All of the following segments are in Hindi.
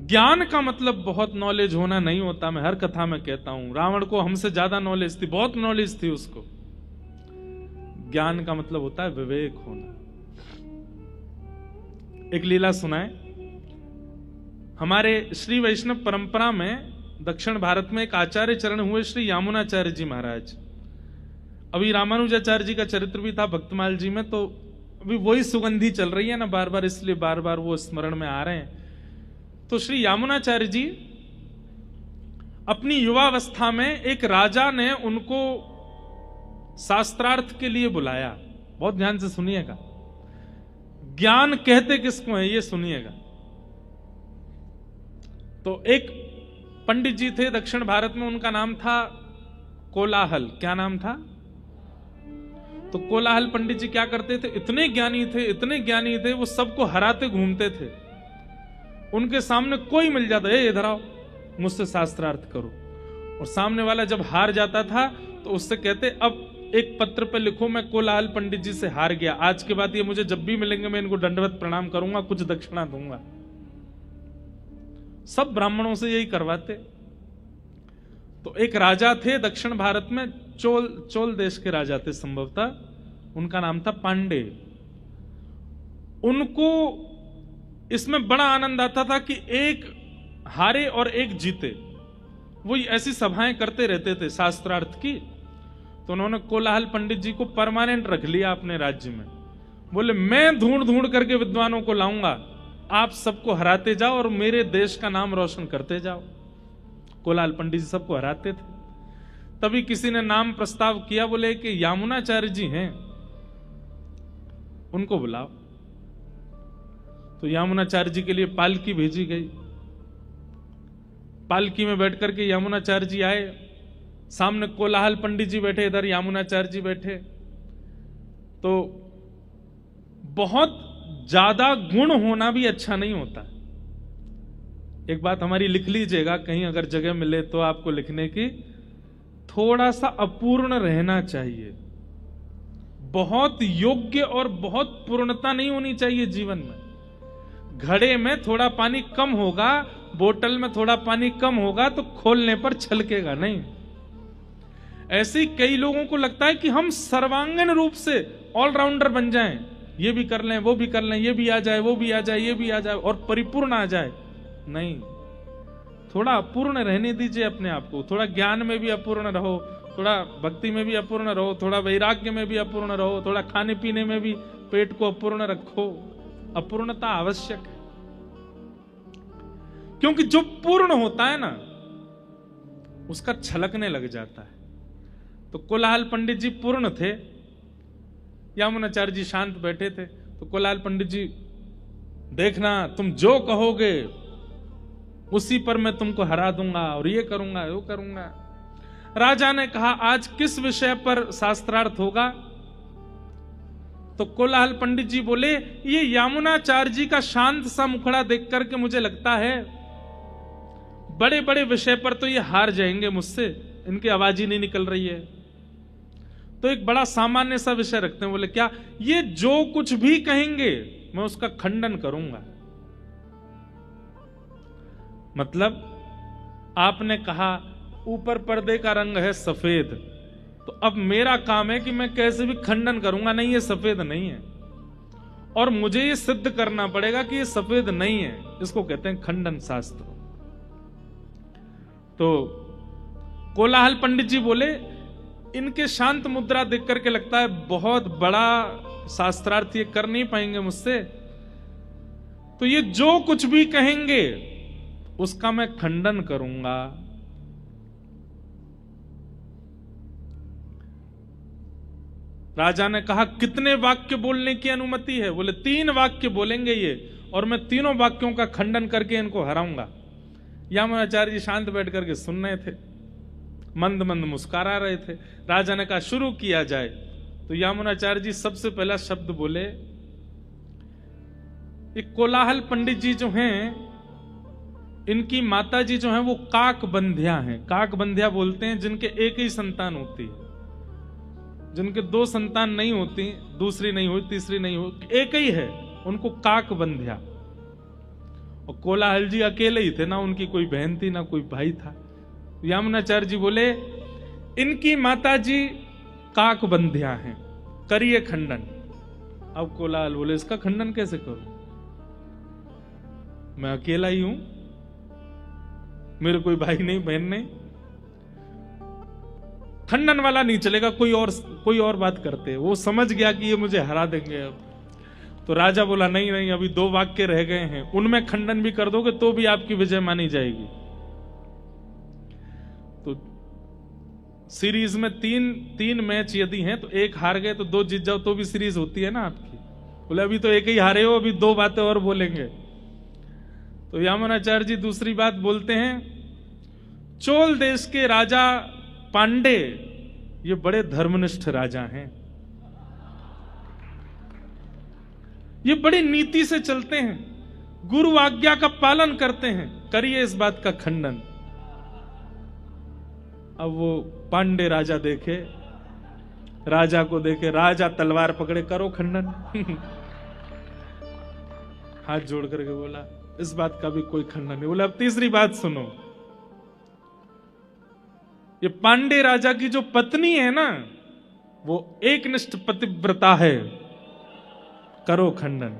ज्ञान का मतलब बहुत नॉलेज होना नहीं होता। मैं हर कथा में कहता हूं, रावण को हमसे ज्यादा नॉलेज थी, बहुत नॉलेज थी उसको। ज्ञान का मतलब होता है विवेक होना। एक लीला सुनाए। हमारे श्री वैष्णव परंपरा में दक्षिण भारत में एक आचार्य चरण हुए श्री यामुनाचार्य जी महाराज। अभी रामानुजाचार्य जी का चरित्र भी था भक्तमाल जी में, तो अभी वही सुगंधी चल रही है ना बार बार, इसलिए बार बार वो स्मरण में आ रहे हैं। तो श्री यामुनाचार्य जी अपनी युवावस्था में एक राजा ने उनको शास्त्रार्थ के लिए बुलाया। बहुत ध्यान से सुनिएगा, ज्ञान कहते किसको है ये सुनिएगा। तो एक पंडित जी थे दक्षिण भारत में, उनका नाम था कोलाहल। क्या नाम था? तो कोलाहल पंडित जी क्या करते थे, इतने ज्ञानी थे, इतने ज्ञानी थे, वो सबको हराते घूमते थे। उनके सामने कोई मिल जाता, इधर आओ मुझसे शास्त्रार्थ करो। और सामने वाला जब हार जाता था तो उससे कहते, अब एक पत्र पे लिखो मैं कोलाहल पंडित जी से हार गया, आज के बाद ये मुझे जब भी मिलेंगे मैं इनको दंडवत प्रणाम करूंगा, कुछ दक्षिणा दूंगा। सब ब्राह्मणों से यही करवाते। तो एक राजा थे दक्षिण भारत में, चोल देश के राजा थे संभवतः, उनका नाम था पांडे। उनको इसमें बड़ा आनंद आता था कि एक हारे और एक जीते। वो ऐसी सभाएं करते रहते थे शास्त्रार्थ की। तो उन्होंने कोलाहल पंडित जी को परमानेंट रख लिया अपने राज्य में। बोले मैं ढूंढ ढूंढ करके विद्वानों को लाऊंगा, आप सबको हराते जाओ और मेरे देश का नाम रोशन करते जाओ। कोलाहल पंडित जी सबको हराते थे। तभी किसी ने नाम प्रस्ताव किया, बोले कि यामुनाचार्य जी हैं, उनको बुलाओ। तो यामुनाचार्य जी के लिए पालकी भेजी गई। पालकी में बैठ करके यामुनाचार्य जी आए, सामने कोलाहल पंडित जी बैठे, इधर यामुनाचार्य जी बैठे। तो बहुत ज्यादा गुण होना भी अच्छा नहीं होता। एक बात हमारी लिख लीजिएगा, कहीं अगर जगह मिले तो आपको लिखने की, थोड़ा सा अपूर्ण रहना चाहिए। बहुत योग्य और बहुत पूर्णता नहीं होनी चाहिए जीवन में। घड़े में थोड़ा पानी कम होगा, बोतल में थोड़ा पानी कम होगा तो खोलने पर छलकेगा नहीं। ऐसे ही कई लोगों को लगता है कि हम सर्वांगीण रूप से ऑलराउंडर बन जाएं, ये भी कर लें, वो भी कर लें, ये भी आ जाए, वो भी आ जाए, ये भी आ जाए और परिपूर्ण आ जाए। नहीं, थोड़ा अपूर्ण रहने दीजिए अपने आप को। थोड़ा ज्ञान में भी अपूर्ण रहो, थोड़ा भक्ति में भी अपूर्ण रहो, थोड़ा वैराग्य में भी अपूर्ण रहो, थोड़ा खाने पीने में भी पेट को अपूर्ण रखो। अपूर्णता आवश्यक है, क्योंकि जो पूर्ण होता है ना उसका छलकने लग जाता है। तो कोलाहल पंडित जी पूर्ण थे, यामुनाचार्य जी शांत बैठे थे। तो कोलाहल पंडित जी, देखना तुम जो कहोगे उसी पर मैं तुमको हरा दूंगा और ये करूंगा वो करूंगा। राजा ने कहा आज किस विषय पर शास्त्रार्थ होगा? तो कोलाहल पंडित जी बोले, ये यामुनाचार्य जी का शांत सा मुखड़ा देख करके मुझे लगता है बड़े बड़े विषय पर तो ये हार जाएंगे मुझसे, इनकी आवाज ही नहीं निकल रही है। तो एक बड़ा सामान्य सा विषय रखते हैं। बोले क्या? ये जो कुछ भी कहेंगे मैं उसका खंडन करूंगा। मतलब आपने कहा ऊपर पर्दे का रंग है सफेद, तो अब मेरा काम है कि मैं कैसे भी खंडन करूंगा, नहीं ये सफेद नहीं है, और मुझे ये सिद्ध करना पड़ेगा कि ये सफेद नहीं है। इसको कहते हैं खंडन शास्त्र। तो कोलाहल पंडित जी बोले, इनके शांत मुद्रा देख करके लगता है बहुत बड़ा शास्त्रार्थ ये कर नहीं पाएंगे मुझसे, तो ये जो कुछ भी कहेंगे उसका मैं खंडन करूंगा। राजा ने कहा कितने वाक्य बोलने की अनुमति है? बोले 3 वाक्य बोलेंगे ये, और मैं तीनों वाक्यों का खंडन करके इनको हराऊंगा। यामुनाचार्य जी शांत बैठ करके सुन रहे थे, मंद मंद मुस्कुरा रहे थे। राजा ने कहा शुरू किया जाए। तो यामुनाचार्य जी सबसे पहला शब्द बोले। ये कोलाहल पंडित जी जो हैं, इनकी माता जी जो हैं वो काकबंध्या हैं। काकबंध्या बोलते हैं जिनके एक ही संतान होती है, जिनके 2 संतान नहीं होती, दूसरी नहीं हुई, तीसरी नहीं हुई, एक ही है, उनको काकबंध्या। और कोलाहल जी अकेले ही थे, ना उनकी कोई बहन थी ना कोई भाई था। यामुनाचार्य जी बोले इनकी माता जी काक बंध्या हैं, करिए खंडन। अब कोलाहल बोले इसका खंडन कैसे करूं, मैं अकेला ही हूं, मेरे कोई भाई नहीं बहन नहीं, खंडन वाला नहीं चलेगा, कोई और बात करते। वो समझ गया कि ये मुझे हरा देंगे। अब तो राजा बोला नहीं नहीं, अभी 2 वाक्य रह गए हैं, उनमें खंडन भी कर दोगे तो भी आपकी विजय मानी जाएगी। तो सीरीज में 3 मैच यदि हैं तो 1 हार गए तो 2 जीत जाओ तो भी सीरीज होती है ना आपकी। बोले अभी तो 1 ही हारे हो, अभी 2 बातें और बोलेंगे। तो यामुनाचार्य जी दूसरी बात बोलते हैं, चोल देश के राजा पांडे ये बड़े धर्मनिष्ठ राजा हैं, ये बड़ी नीति से चलते हैं, गुरु आज्ञा का पालन करते हैं, करिए इस बात का खंडन। अब वो पांडे राजा देखे, राजा को देखे, राजा तलवार पकड़े, करो खंडन। हाथ जोड़ करके बोला इस बात का भी कोई खंडन नहीं। बोला अब तीसरी बात सुनो, ये पांडे राजा की जो पत्नी है ना वो एकनिष्ठ पतिव्रता है, करो खंडन।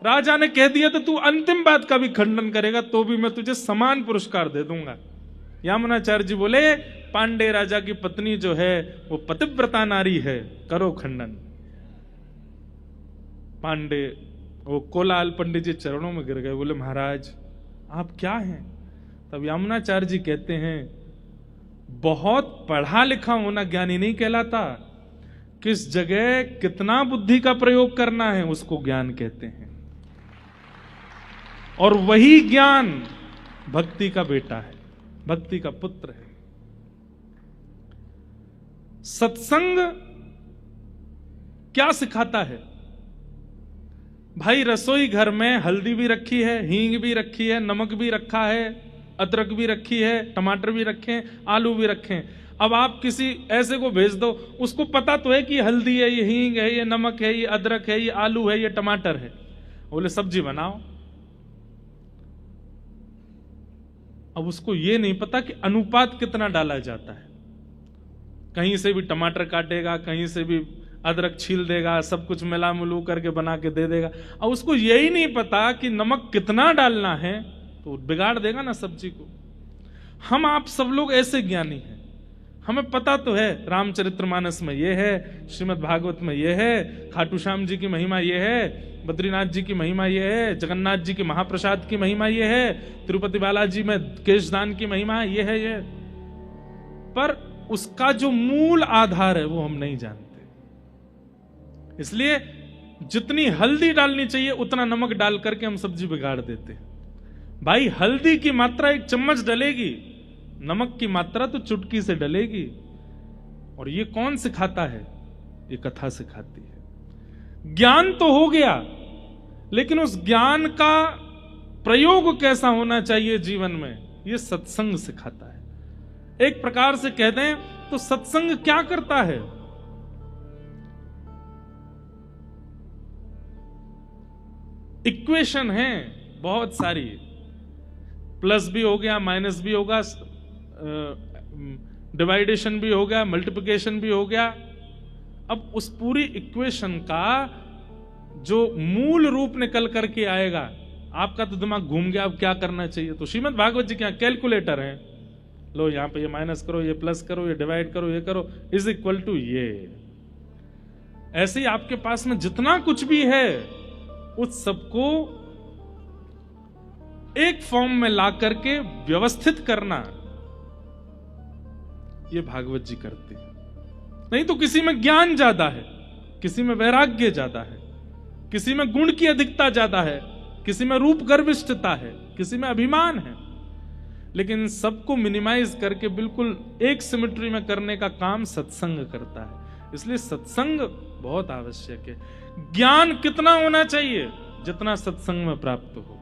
राजा ने कह दिया तो तू अंतिम बात का भी खंडन करेगा तो भी मैं तुझे समान पुरस्कार दे दूंगा। यामुनाचार्य जी बोले पांडे राजा की पत्नी जो है वो पतिव्रता नारी है, करो खंडन। पांडे वो कोलाहल पंडित जी चरणों में गिर गए, बोले महाराज आप क्या हैं। तब यामुनाचार्य जी कहते हैं बहुत पढ़ा लिखा होना ज्ञानी नहीं कहलाता, किस जगह कितना बुद्धि का प्रयोग करना है उसको ज्ञान कहते हैं। और वही ज्ञान भक्ति का बेटा है, भक्ति का पुत्र है। सत्संग क्या सिखाता है भाई, रसोई घर में हल्दी भी रखी है, हींग भी रखी है, नमक भी रखा है, अदरक भी रखी है, टमाटर भी रखे हैं, आलू भी रखे हैं। अब आप किसी ऐसे को भेज दो, उसको पता तो है कि ये हल्दी है, ये हींग है, ये नमक है, ये अदरक है, ये आलू है, ये टमाटर है। बोले सब्जी बनाओ। अब उसको ये नहीं पता कि अनुपात कितना डाला जाता है। कहीं से भी टमाटर काटेगा, कहीं से भी अदरक छील देगा, सब कुछ मिला मिलू करके बना के दे देगा। अब उसको यही नहीं पता कि नमक कितना डालना है, तो बिगाड़ देगा ना सब्जी को। हम आप सब लोग ऐसे ज्ञानी हैं, हमें पता तो है रामचरितमानस में ये है, श्रीमद् भागवत में ये है, खाटू श्याम जी की महिमा ये है, बद्रीनाथ जी की महिमा ये है, जगन्नाथ जी की महाप्रसाद की महिमा ये है, तिरुपति बालाजी में केशदान की महिमा ये है ये। पर उसका जो मूल आधार है वो हम नहीं जानते। इसलिए जितनी हल्दी डालनी चाहिए उतना नमक डाल करके हम सब्जी बिगाड़ देते हैं। भाई हल्दी की मात्रा 1 चम्मच डलेगी, नमक की मात्रा तो चुटकी से डलेगी। और ये कौन सिखाता है, ये कथा सिखाती है। ज्ञान तो हो गया, लेकिन उस ज्ञान का प्रयोग कैसा होना चाहिए जीवन में, ये सत्संग सिखाता है। एक प्रकार से कह दें तो सत्संग क्या करता है, इक्वेशन है बहुत सारी, प्लस भी हो गया, माइनस भी होगा, डिवाइडेशन भी हो गया, मल्टीप्लिकेशन भी हो गया। अब उस पूरी इक्वेशन का जो मूल रूप निकल करके आएगा, आपका तो दिमाग घूम गया, अब क्या करना चाहिए। तो श्रीमद् भागवत जी क्या कैलकुलेटर है, लो यहां पे ये माइनस करो, ये प्लस करो, ये डिवाइड करो, ये करो, इज इक्वल टू ये। ऐसे ही आपके पास में जितना कुछ भी है उस सबको एक फॉर्म में ला करके व्यवस्थित करना, ये भागवत जी करते हैं। नहीं तो किसी में ज्ञान ज्यादा है, किसी में वैराग्य ज्यादा है, किसी में गुण की अधिकता ज्यादा है, किसी में रूप गर्विष्ठता है, किसी में अभिमान है, लेकिन सबको मिनिमाइज करके बिल्कुल एक सिमेट्री में करने का काम सत्संग करता है। इसलिए सत्संग बहुत आवश्यक है। ज्ञान कितना होना चाहिए, जितना सत्संग में प्राप्त हो,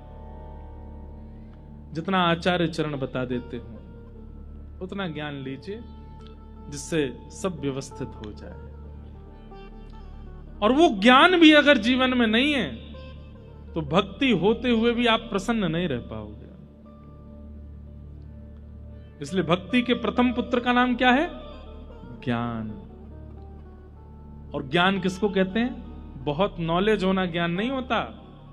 जितना आचार्य चरण बता देते हो उतना ज्ञान लीजिए, जिससे सब व्यवस्थित हो जाए। और वो ज्ञान भी अगर जीवन में नहीं है तो भक्ति होते हुए भी आप प्रसन्न नहीं रह पाओगे। इसलिए भक्ति के प्रथम पुत्र का नाम क्या है? ज्ञान। और ज्ञान किसको कहते हैं? बहुत नॉलेज होना ज्ञान नहीं होता,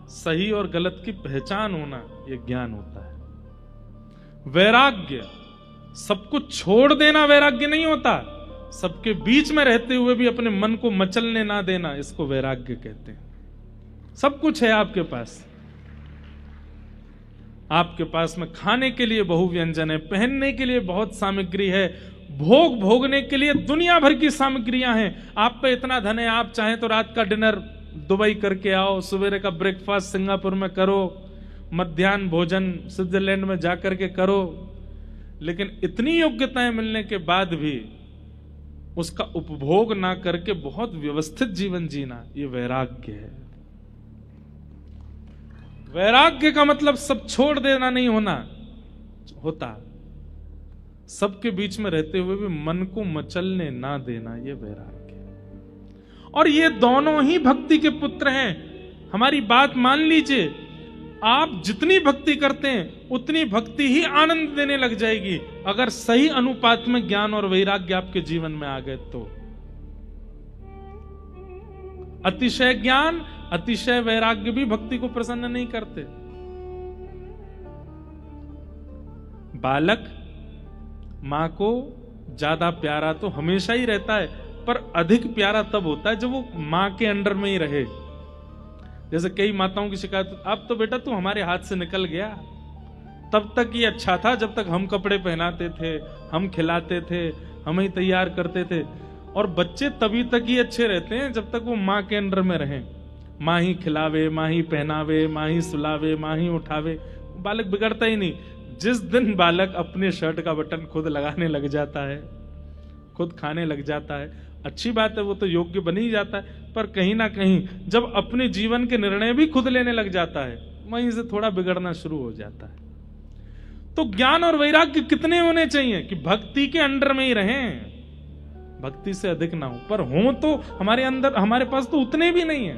सही और गलत की पहचान होना यह ज्ञान होता है। वैराग्य, सब कुछ छोड़ देना वैराग्य नहीं होता, सबके बीच में रहते हुए भी अपने मन को मचलने ना देना, इसको वैराग्य कहते हैं। सब कुछ है आपके पास, आपके पास में खाने के लिए बहु व्यंजन है, पहनने के लिए बहुत सामग्री है, भोग भोगने के लिए दुनिया भर की सामग्रियां हैं। आप पे इतना धन है, आप चाहें तो रात का डिनर दुबई करके आओ, सवेरे का ब्रेकफास्ट सिंगापुर में करो, मध्याह्न भोजन स्विट्जरलैंड में जाकर के करो, लेकिन इतनी योग्यताएं मिलने के बाद भी उसका उपभोग ना करके बहुत व्यवस्थित जीवन जीना, ये वैराग्य है। वैराग्य का मतलब सब छोड़ देना नहीं होता, सबके बीच में रहते हुए भी मन को मचलने ना देना, ये वैराग्य है। और ये दोनों ही भक्ति के पुत्र हैं। हमारी बात मान लीजिए, आप जितनी भक्ति करते हैं उतनी भक्ति ही आनंद देने लग जाएगी, अगर सही अनुपात में ज्ञान और वैराग्य आपके जीवन में आ गए तो। अतिशय ज्ञान, अतिशय वैराग्य भी भक्ति को प्रसन्न नहीं करते। बालक मां को ज्यादा प्यारा तो हमेशा ही रहता है, पर अधिक प्यारा तब होता है जब वो मां के अंडर में ही रहे। जैसे कई माताओं की शिकायत, अब तो बेटा तू हमारे हाथ से निकल गया, तब तक ये अच्छा था जब तक हम कपड़े पहनाते थे, हम खिलाते थे, हम ही तैयार करते थे। और बच्चे तभी तक ही अच्छे रहते हैं जब तक वो मां के अंडर में रहें, मां ही खिलावे, मां ही पहनावे, मां ही सुलावे, मां ही उठावे, बालक बिगड़ता ही नहीं। जिस दिन बालक अपने शर्ट का बटन खुद लगाने लग जाता है, खुद खाने लग जाता है, अच्छी बात है, वो तो योग्य बन ही जाता है, पर कहीं ना कहीं जब अपने जीवन के निर्णय भी खुद लेने लग जाता है, वहीं से थोड़ा बिगड़ना शुरू हो जाता है। तो ज्ञान और वैराग्य कितने होने चाहिए कि भक्ति के अंडर में ही रहें, भक्ति से अधिक ना हो, पर हो तो हमारे अंदर, हमारे पास तो उतने भी नहीं है।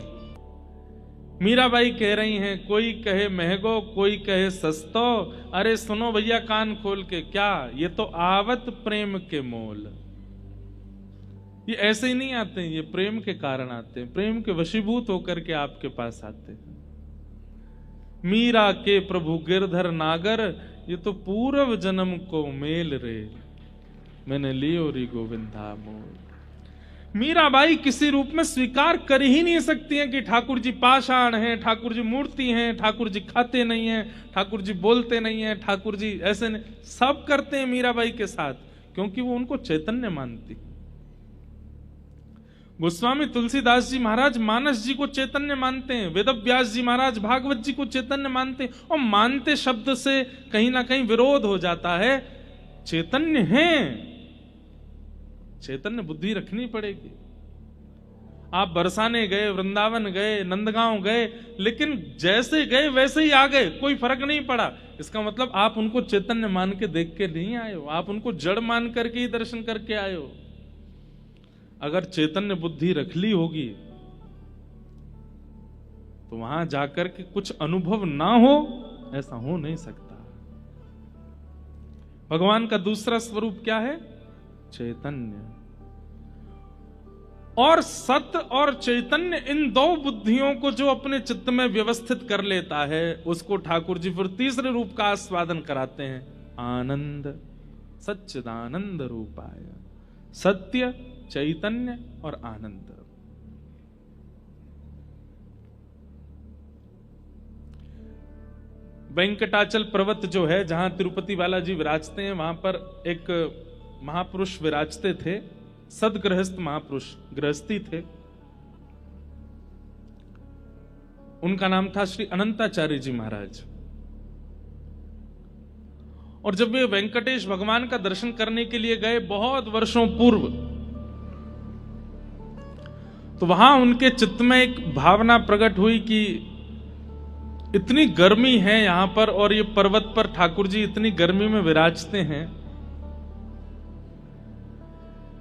मीराबाई कह रही हैं, कोई कहे महंगो, कोई कहे सस्तो, अरे सुनो भैया कान खोल के, क्या ये तो आवत प्रेम के मोल। ये ऐसे ही नहीं आते हैं, ये प्रेम के कारण आते हैं, प्रेम के वशीभूत होकर के आपके पास आते हैं। मीरा के प्रभु गिरधर नागर, ये तो पूर्व जन्म को मेल रे, मैंने लियो री गोविंदा मोल। मीराबाई किसी रूप में स्वीकार कर ही नहीं सकती हैं कि ठाकुर जी पाषाण हैं, ठाकुर जी मूर्ति हैं, ठाकुर जी खाते नहीं हैं, ठाकुर जी बोलते नहीं हैं, ठाकुर जी ऐसे नहीं, सब करते हैं मीराबाई के साथ, क्योंकि वो उनको चैतन्य मानती। गोस्वामी तुलसीदास जी महाराज मानस जी को चैतन्य मानते हैं, वेदव्यास जी महाराज भागवत जी को चैतन्य मानते हैं, और मानते शब्द से कहीं ना कहीं विरोध हो जाता है। चैतन्य हैं, चैतन्य बुद्धि रखनी पड़ेगी। आप बरसाने गए, वृंदावन गए, नंदगांव गए, लेकिन जैसे गए वैसे ही आ गए, कोई फर्क नहीं पड़ा। इसका मतलब आप उनको चैतन्य मान के देख के नहीं आए हो, आप उनको जड़ मान करके ही दर्शन करके आए हो। अगर चैतन्य बुद्धि रख ली होगी तो वहां जाकर के कुछ अनुभव ना हो, ऐसा हो नहीं सकता। भगवान का दूसरा स्वरूप क्या है? चैतन्य। और सत्य और चैतन्य, इन दो बुद्धियों को जो अपने चित्त में व्यवस्थित कर लेता है, उसको ठाकुर जी फिर तीसरे रूप का आस्वादन कराते हैं, आनंद। सच्चिदानंद रूपाय, सत्य, चैतन्य और आनंद। वेंकटाचल पर्वत जो है, जहां तिरुपति बालाजी विराजते हैं, वहां पर एक महापुरुष विराजते थे, सदगृहस्थ महापुरुष, गृहस्थी थे। उनका नाम था श्री अनंताचार्य जी महाराज। और जब वे वेंकटेश भगवान का दर्शन करने के लिए गए बहुत वर्षों पूर्व, तो वहां उनके चित्त में एक भावना प्रकट हुई कि इतनी गर्मी है यहां पर, और ये पर्वत पर ठाकुर जी इतनी गर्मी में विराजते हैं,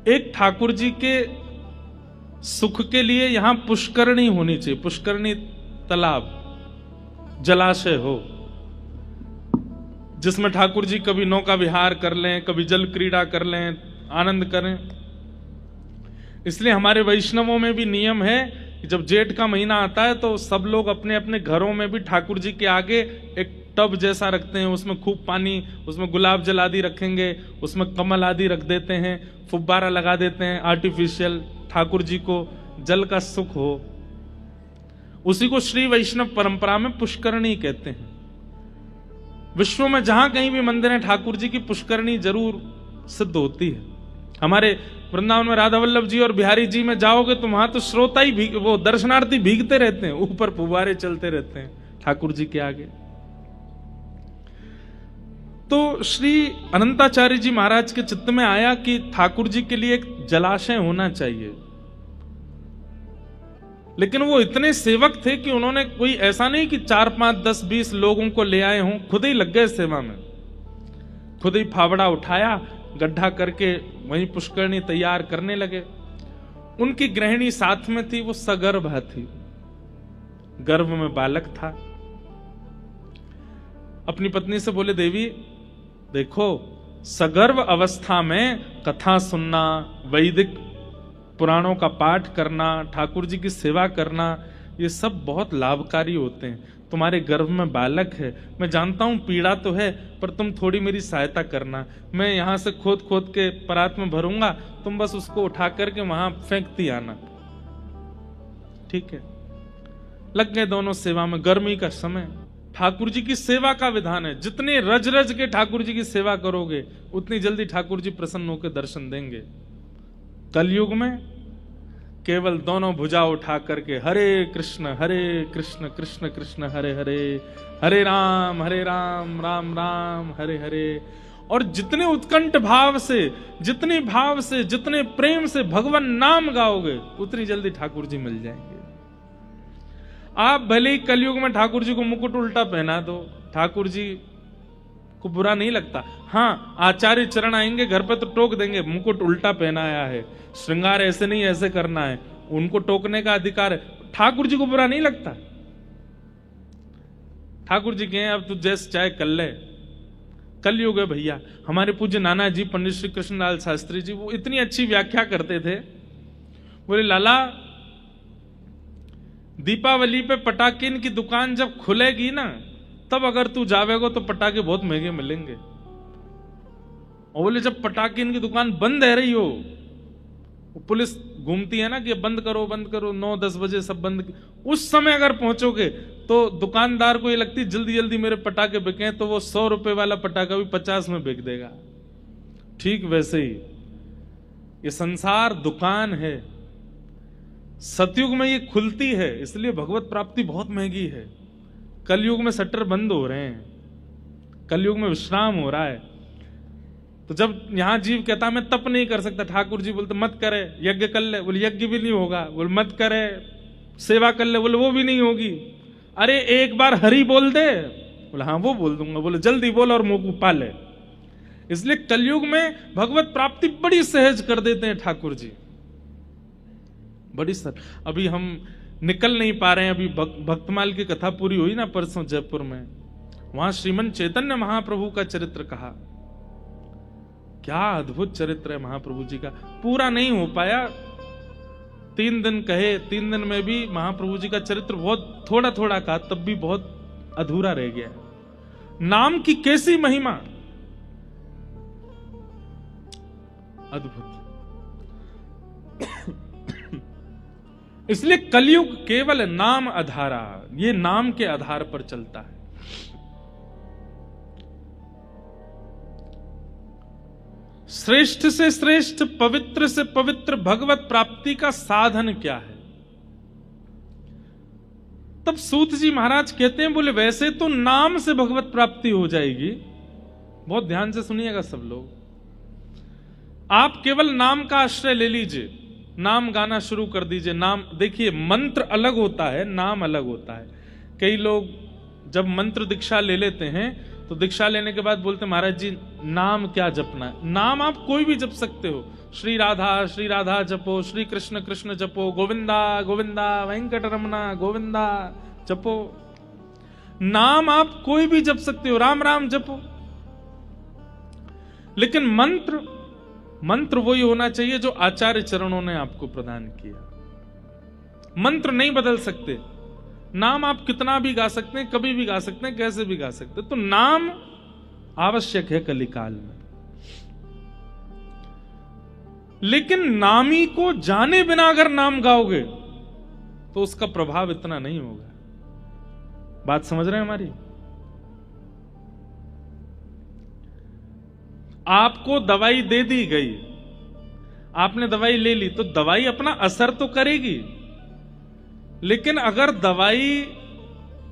एक ठाकुर जी के सुख के लिए यहां पुष्करणी होनी चाहिए, पुष्करणी तालाब, जलाशय हो जिसमें ठाकुर जी कभी नौका विहार कर लें, कभी जल क्रीड़ा कर लें, आनंद करें। इसलिए हमारे वैष्णवों में भी नियम है कि जब जेठ का महीना आता है तो सब लोग अपने अपने घरों में भी ठाकुर जी के आगे एक टब जैसा रखते हैं, उसमें खूब पानी, उसमें गुलाब जल आदि रखेंगे, उसमें कमल आदि रख देते हैं, फुब्बारा लगा देते हैं आर्टिफिशियल, ठाकुर जी को जल का सुख हो। उसी को श्री वैष्णव परंपरा में पुष्करणी कहते हैं। विश्व में जहां कहीं भी मंदिर है ठाकुर जी की पुष्करणी जरूर सिद्ध होती है। हमारे वृंदावन में राधा वल्लभ जी और बिहारी जी में जाओगे तो वहां तो श्रोता ही वो दर्शनार्थी भीगते रहते हैं, ऊपर फुव्वारे चलते रहते हैं ठाकुर जी के आगे। तो श्री अनंताचार्य जी महाराज के चित्त में आया कि ठाकुर जी के लिए एक जलाशय होना चाहिए। लेकिन वो इतने सेवक थे कि उन्होंने कोई ऐसा नहीं कि 4, 5, 10, 20 लोगों को ले आए हों, खुद ही लग गए सेवा में। खुद ही फावड़ा उठाया, गड्ढा करके वहीं पुष्करणी तैयार करने लगे। उनकी गृहिणी साथ में थी, वो सगर्भ थी, गर्भ में बालक था। अपनी पत्नी से बोले, देवी देखो, सगर्भ अवस्था में कथा सुनना, वैदिक पुराणों का पाठ करना, ठाकुर जी की सेवा करना, ये सब बहुत लाभकारी होते हैं। तुम्हारे गर्भ में बालक है, मैं जानता हूं पीड़ा तो है, पर तुम थोड़ी मेरी सहायता करना। मैं यहां से खोद खोद के परात में भरूंगा, तुम बस उसको उठा करके वहां फेंकती आना। ठीक है। लग गए दोनों सेवा में। गर्मी का समय, ठाकुर जी की सेवा का विधान है, जितने रज रज के ठाकुर जी की सेवा करोगे उतनी जल्दी ठाकुर जी प्रसन्न होकर दर्शन देंगे। कलयुग में केवल दोनों भुजा उठा करके हरे कृष्ण कृष्ण कृष्ण हरे हरे, हरे राम राम राम हरे हरे। और जितने उत्कंठ भाव से, जितने भाव से, जितने प्रेम से भगवान नाम गाओगे उतनी जल्दी ठाकुर जी मिल जाएंगे। आप भले ही कलयुग में ठाकुर जी को मुकुट उल्टा पहना दो, ठाकुर जी को बुरा नहीं लगता। हाँ, आचार्य चरण आएंगे घर पे तो टोक देंगे, मुकुट उल्टा पहनाया है, श्रृंगार ऐसे नहीं ऐसे करना है, उनको टोकने का अधिकार है। ठाकुर जी को बुरा नहीं लगता। ठाकुर जी कहें अब तू जैसे चाहे कर ले। कलयुग है भैया। हमारे पूज्य नाना जी पंडित श्री कृष्णलाल शास्त्री जी, वो इतनी अच्छी व्याख्या करते थे। बोले, लाला दीपावली पे पटाकिन की दुकान जब खुलेगी ना, तब अगर तू जावेगो तो पटाखे बहुत महंगे मिलेंगे। और बोले जब पटाकिन की दुकान बंद है रही हो, पुलिस घूमती है ना कि बंद करो 9-10 बजे सब बंद, उस समय अगर पहुंचोगे तो दुकानदार को ये लगती जल्दी जल्दी मेरे पटाखे बिके, तो वो 100 रुपए वाला पटाखा भी 50 में बिक देगा। ठीक वैसे ही ये संसार दुकान है। सतयुग में ये खुलती है, इसलिए भगवत प्राप्ति बहुत महंगी है। कलयुग में शटर बंद हो रहे हैं, कलयुग में विश्राम हो रहा है। तो जब यहां जीव कहता मैं तप नहीं कर सकता, ठाकुर जी बोलते मत करे, यज्ञ कर ले, बोले यज्ञ भी नहीं होगा। बोले मत करे, सेवा कर ले, बोले वो भी नहीं होगी। अरे एक बार हरि बोल दे, बोले हाँ वो बोल दूंगा। बोले जल्दी बोल और मुंह को पाले। इसलिए कलयुग में भगवत प्राप्ति बड़ी सहज कर देते हैं ठाकुर जी, बड़ी सर। अभी हम निकल नहीं पा रहे हैं। अभी भक्तमाल की कथा पूरी हुई ना परसों जयपुर में, वहां श्रीमन चैतन्य महाप्रभु का चरित्र कहा। क्या अद्भुत चरित्र है महाप्रभु जी का। पूरा नहीं हो पाया, 3 दिन कहे, 3 दिन में भी महाप्रभु जी का चरित्र बहुत थोड़ा थोड़ा कहा, तब भी बहुत अधूरा रह गया। नाम की कैसी महिमा, अद्भुत। इसलिए कलयुग केवल नाम आधारा, ये नाम के आधार पर चलता है। श्रेष्ठ से श्रेष्ठ, पवित्र से पवित्र भगवत प्राप्ति का साधन क्या है? तब सूत जी महाराज कहते हैं, बोले वैसे तो नाम से भगवत प्राप्ति हो जाएगी। बहुत ध्यान से सुनिएगा सब लोग। आप केवल नाम का आश्रय ले लीजिए, नाम गाना शुरू कर दीजिए। नाम देखिए, मंत्र अलग होता है, नाम अलग होता है। कई लोग जब मंत्र दीक्षा ले लेते हैं तो दीक्षा लेने के बाद बोलते महाराज जी नाम क्या जपना है? नाम आप कोई भी जप सकते हो। श्री राधा जपो, श्री कृष्ण कृष्ण जपो, गोविंदा गोविंदा वेंकट रमना गोविंदा जपो। नाम आप कोई भी जप सकते हो, राम राम जपो, लेकिन मंत्र वही होना चाहिए जो आचार्य चरणों ने आपको प्रदान किया। मंत्र नहीं बदल सकते। नाम आप कितना भी गा सकते हैं, कभी भी गा सकते हैं, कैसे भी गा सकते हैं। तो नाम आवश्यक है कलिकाल में। लेकिन नामी को जाने बिना अगर नाम गाओगे तो उसका प्रभाव इतना नहीं होगा। बात समझ रहे हैं हमारी? आपको दवाई दे दी गई, आपने दवाई ले ली, तो दवाई अपना असर तो करेगी, लेकिन अगर दवाई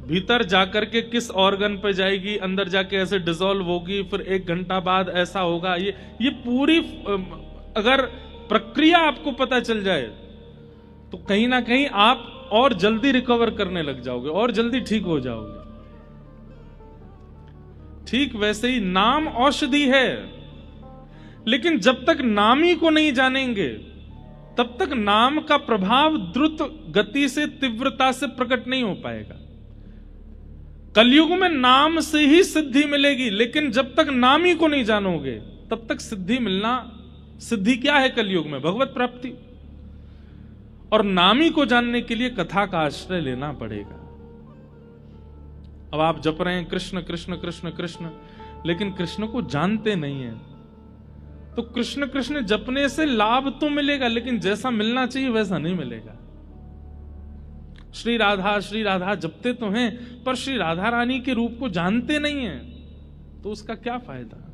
भीतर जाकर के किस ऑर्गन पे जाएगी, अंदर जाके ऐसे डिसॉल्व होगी, फिर 1 घंटा बाद ऐसा होगा, ये पूरी अगर प्रक्रिया आपको पता चल जाए तो कहीं ना कहीं आप और जल्दी रिकवर करने लग जाओगे और जल्दी ठीक हो जाओगे। ठीक वैसे ही नाम औषधि है, लेकिन जब तक नामी को नहीं जानेंगे तब तक नाम का प्रभाव द्रुत गति से, तीव्रता से प्रकट नहीं हो पाएगा। कलयुग में नाम से ही सिद्धि मिलेगी, लेकिन जब तक नामी को नहीं जानोगे तब तक सिद्धि मिलना, सिद्धि क्या है कलयुग में? भगवत प्राप्ति। और नामी को जानने के लिए कथा का आश्रय लेना पड़ेगा। अब आप जप रहे हैं कृष्ण कृष्ण कृष्ण कृष्ण, लेकिन कृष्ण को जानते नहीं है, तो कृष्ण कृष्ण जपने से लाभ तो मिलेगा, लेकिन जैसा मिलना चाहिए वैसा नहीं मिलेगा। श्री राधा जपते तो हैं, पर श्री राधा रानी के रूप को जानते नहीं हैं, तो उसका क्या फायदा?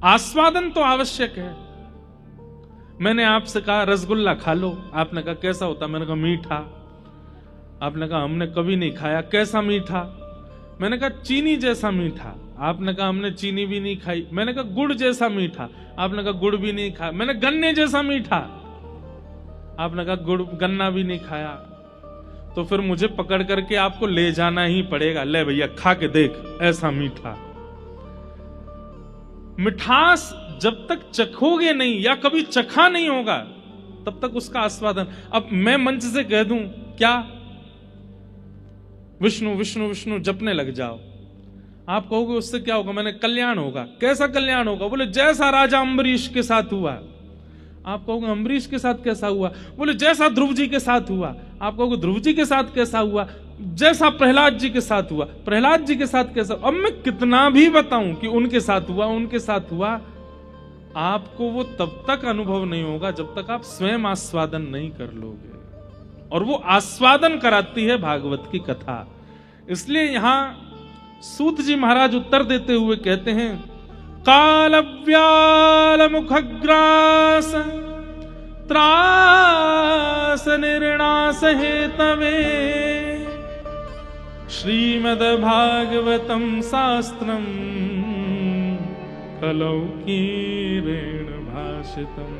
आस्वादन तो आवश्यक है। मैंने आपसे कहा रसगुल्ला खा लो, आपने कहा कैसा होता? मैंने कहा मीठा। आपने कहा हमने कभी नहीं खाया, कैसा मीठा? मैंने कहा चीनी जैसा मीठा। आपने कहा हमने चीनी भी नहीं खाई। मैंने कहा गुड़ जैसा मीठा। आपने कहा गुड़ भी नहीं खाया। मैंने गन्ने जैसा मीठा। आपने कहा गुड़ गन्ना भी नहीं खाया। तो फिर मुझे पकड़ करके आपको ले जाना ही पड़ेगा, ले भैया खा के देख, ऐसा मीठा। मिठास जब तक चखोगे नहीं या कभी चखा नहीं होगा तब तक उसका आस्वादन। अब मैं मंच से कह दूं क्या, विष्णु विष्णु विष्णु जपने लग जाओ, आप कहोगे उससे क्या होगा? मैंने कल्याण होगा। कैसा कल्याण होगा? बोले जैसा राजा अम्बरीश के साथ हुआ। आप कहोगे अम्बरीश के साथ कैसा हुआ? बोले जैसा ध्रुव जी के साथ हुआ। आप कहोगे ध्रुव जी के साथ कैसा हुआ? जैसा प्रहलाद जी के साथ हुआ। प्रहलाद जी के साथ कैसा? अब मैं कितना भी बताऊं कि उनके साथ हुआ, उनके साथ हुआ, आपको वो तब तक अनुभव नहीं होगा जब तक आप स्वयं आस्वादन नहीं कर लोगे। और वो आस्वादन कराती है भागवत की कथा। इसलिए यहां सूत जी महाराज उत्तर देते हुए कहते हैं, कालव्याल मुखग्रास त्रास निर्णास हेतवे श्रीमद् भागवतम शास्त्रम कलौ कीरेण भाषितम।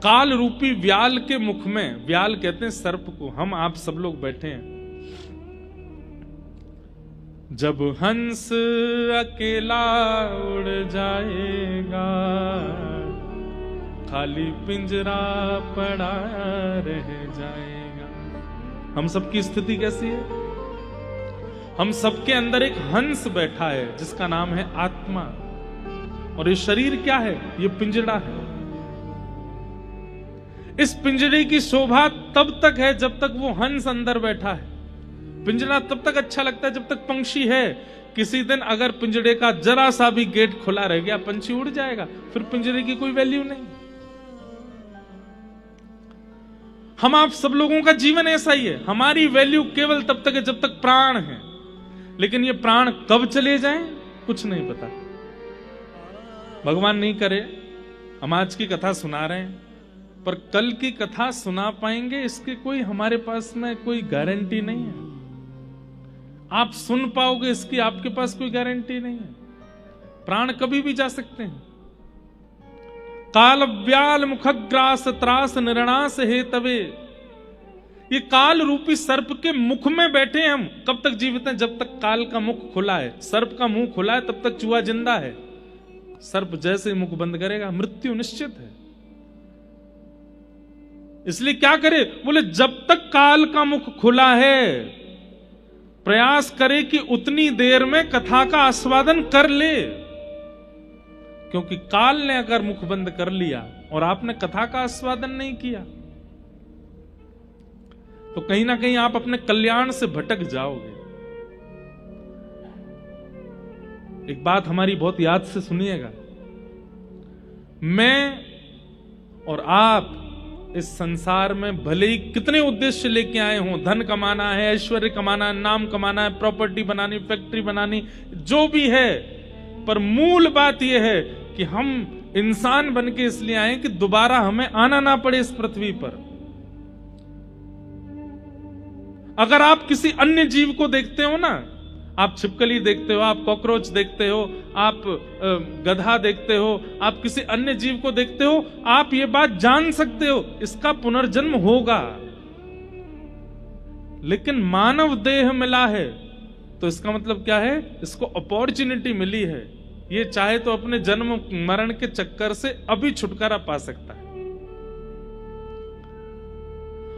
काल रूपी व्याल के मुख में, व्याल कहते हैं सर्प को, हम आप सब लोग बैठे हैं। जब हंस अकेला उड़ जाएगा, खाली पिंजरा पड़ा रह जाएगा। हम सबकी स्थिति कैसी है? हम सबके अंदर एक हंस बैठा है जिसका नाम है आत्मा। और ये शरीर क्या है? ये पिंजरा है। इस पिंजरे की शोभा तब तक है जब तक वो हंस अंदर बैठा है। पिंजरा तब तक अच्छा लगता है जब तक पंछी है। किसी दिन अगर पिंजरे का जरा सा भी गेट खुला रह गया, पंछी उड़ जाएगा, फिर पिंजरे की कोई वैल्यू नहीं। हम आप सब लोगों का जीवन ऐसा ही है। हमारी वैल्यू केवल तब तक है जब तक प्राण है, लेकिन ये प्राण कब चले जाएं कुछ नहीं पता। भगवान नहीं करे, हम आज की कथा सुना रहे हैं, पर कल की कथा सुना पाएंगे इसके कोई हमारे पास में कोई गारंटी नहीं है। आप सुन पाओगे इसकी आपके पास कोई गारंटी नहीं है। प्राण कभी भी जा सकते हैं। काल व्याल मुखग्रास त्रास निर्णास हेतवे। ये काल रूपी सर्प के मुख में बैठे हैं हम। कब तक जीवित हैं? जब तक काल का मुख खुला है। सर्प का मुंह खुला है तब तक चूहा जिंदा है। सर्प जैसे ही मुख बंद करेगा मृत्यु निश्चित है। इसलिए क्या करे, बोले जब तक काल का मुख खुला है प्रयास करे कि उतनी देर में कथा का आस्वादन कर ले, क्योंकि काल ने अगर मुख बंद कर लिया और आपने कथा का आस्वादन नहीं किया तो कहीं ना कहीं आप अपने कल्याण से भटक जाओगे। एक बात हमारी बहुत याद से सुनिएगा, मैं और आप इस संसार में भले ही कितने उद्देश्य लेके आए हों, धन कमाना है, ऐश्वर्य कमाना है, नाम कमाना है, प्रॉपर्टी बनानी, फैक्ट्री बनानी, जो भी है, पर मूल बात यह है कि हम इंसान बन के इसलिए आए कि दोबारा हमें आना ना पड़े इस पृथ्वी पर। अगर आप किसी अन्य जीव को देखते हो ना, आप छिपकली देखते हो, आप कॉकरोच देखते हो, आप गधा देखते हो, आप किसी अन्य जीव को देखते हो, आप ये बात जान सकते हो इसका पुनर्जन्म होगा। लेकिन मानव देह मिला है तो इसका मतलब क्या है, इसको अपॉर्चुनिटी मिली है, ये चाहे तो अपने जन्म मरण के चक्कर से अभी छुटकारा पा सकता है।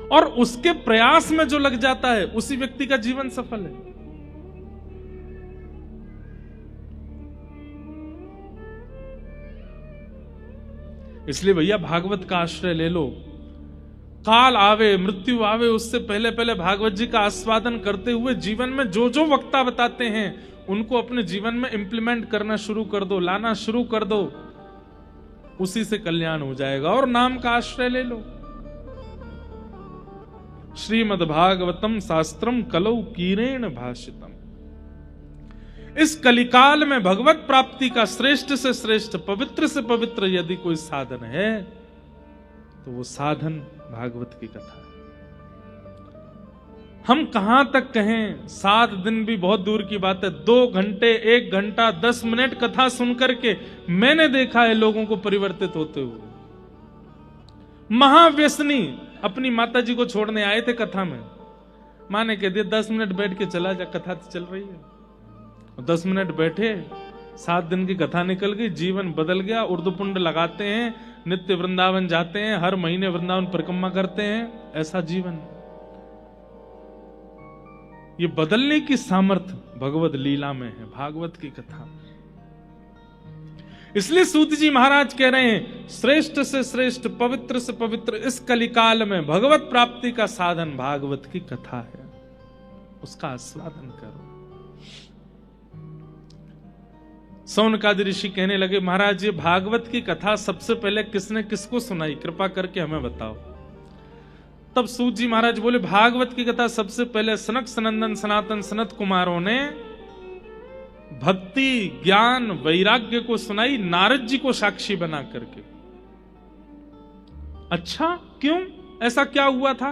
और उसके प्रयास में जो लग जाता है उसी व्यक्ति का जीवन सफल है। इसलिए भैया भागवत का आश्रय ले लो। काल आवे, मृत्यु आवे, उससे पहले पहले भागवत जी का आस्वादन करते हुए जीवन में जो जो वक्ता बताते हैं उनको अपने जीवन में इंप्लीमेंट करना शुरू कर दो, लाना शुरू कर दो, उसी से कल्याण हो जाएगा। और नाम का आश्रय ले लो। श्रीमद् भागवतम शास्त्रम कलौ कीरेण भाषितम। इस कलिकाल में भगवत प्राप्ति का श्रेष्ठ से श्रेष्ठ, पवित्र से पवित्र यदि कोई साधन है तो वो साधन भागवत की कथा है। हम कहां तक कहें, 7 दिन भी बहुत दूर की बात है, 2 घंटे, 1 घंटा, 10 मिनट कथा सुनकर के मैंने देखा है लोगों को परिवर्तित होते हुए। महाव्यसनी अपनी माता जी को छोड़ने आए थे कथा में, मां ने कह दिया 10 मिनट बैठ के चला जा, कथा तो चल रही है। 10 मिनट बैठे, 7 दिन की कथा निकल गई, जीवन बदल गया। उर्दुपुंड लगाते हैं, नित्य वृंदावन जाते हैं, हर महीने वृंदावन परिक्रमा करते हैं, ऐसा जीवन। ये बदलने की सामर्थ्य भगवत लीला में है, भागवत की कथा। इसलिए सूत जी महाराज कह रहे हैं, श्रेष्ठ से श्रेष्ठ, पवित्र से पवित्र इस कलिकाल में भगवत प्राप्ति का साधन भागवत की कथा है, उसका आस्वादन करो। सौनकादि ऋषि कहने लगे, महाराज ये भागवत की कथा सबसे पहले किसने किसको सुनाई, कृपा करके हमें बताओ। तब सूत जी महाराज बोले, भागवत की कथा सबसे पहले सनक सनंदन सनातन सनत कुमारों ने भक्ति, ज्ञान, वैराग्य को सुनाई, नारद जी को साक्षी बना करके। अच्छा, क्यों, ऐसा क्या हुआ था?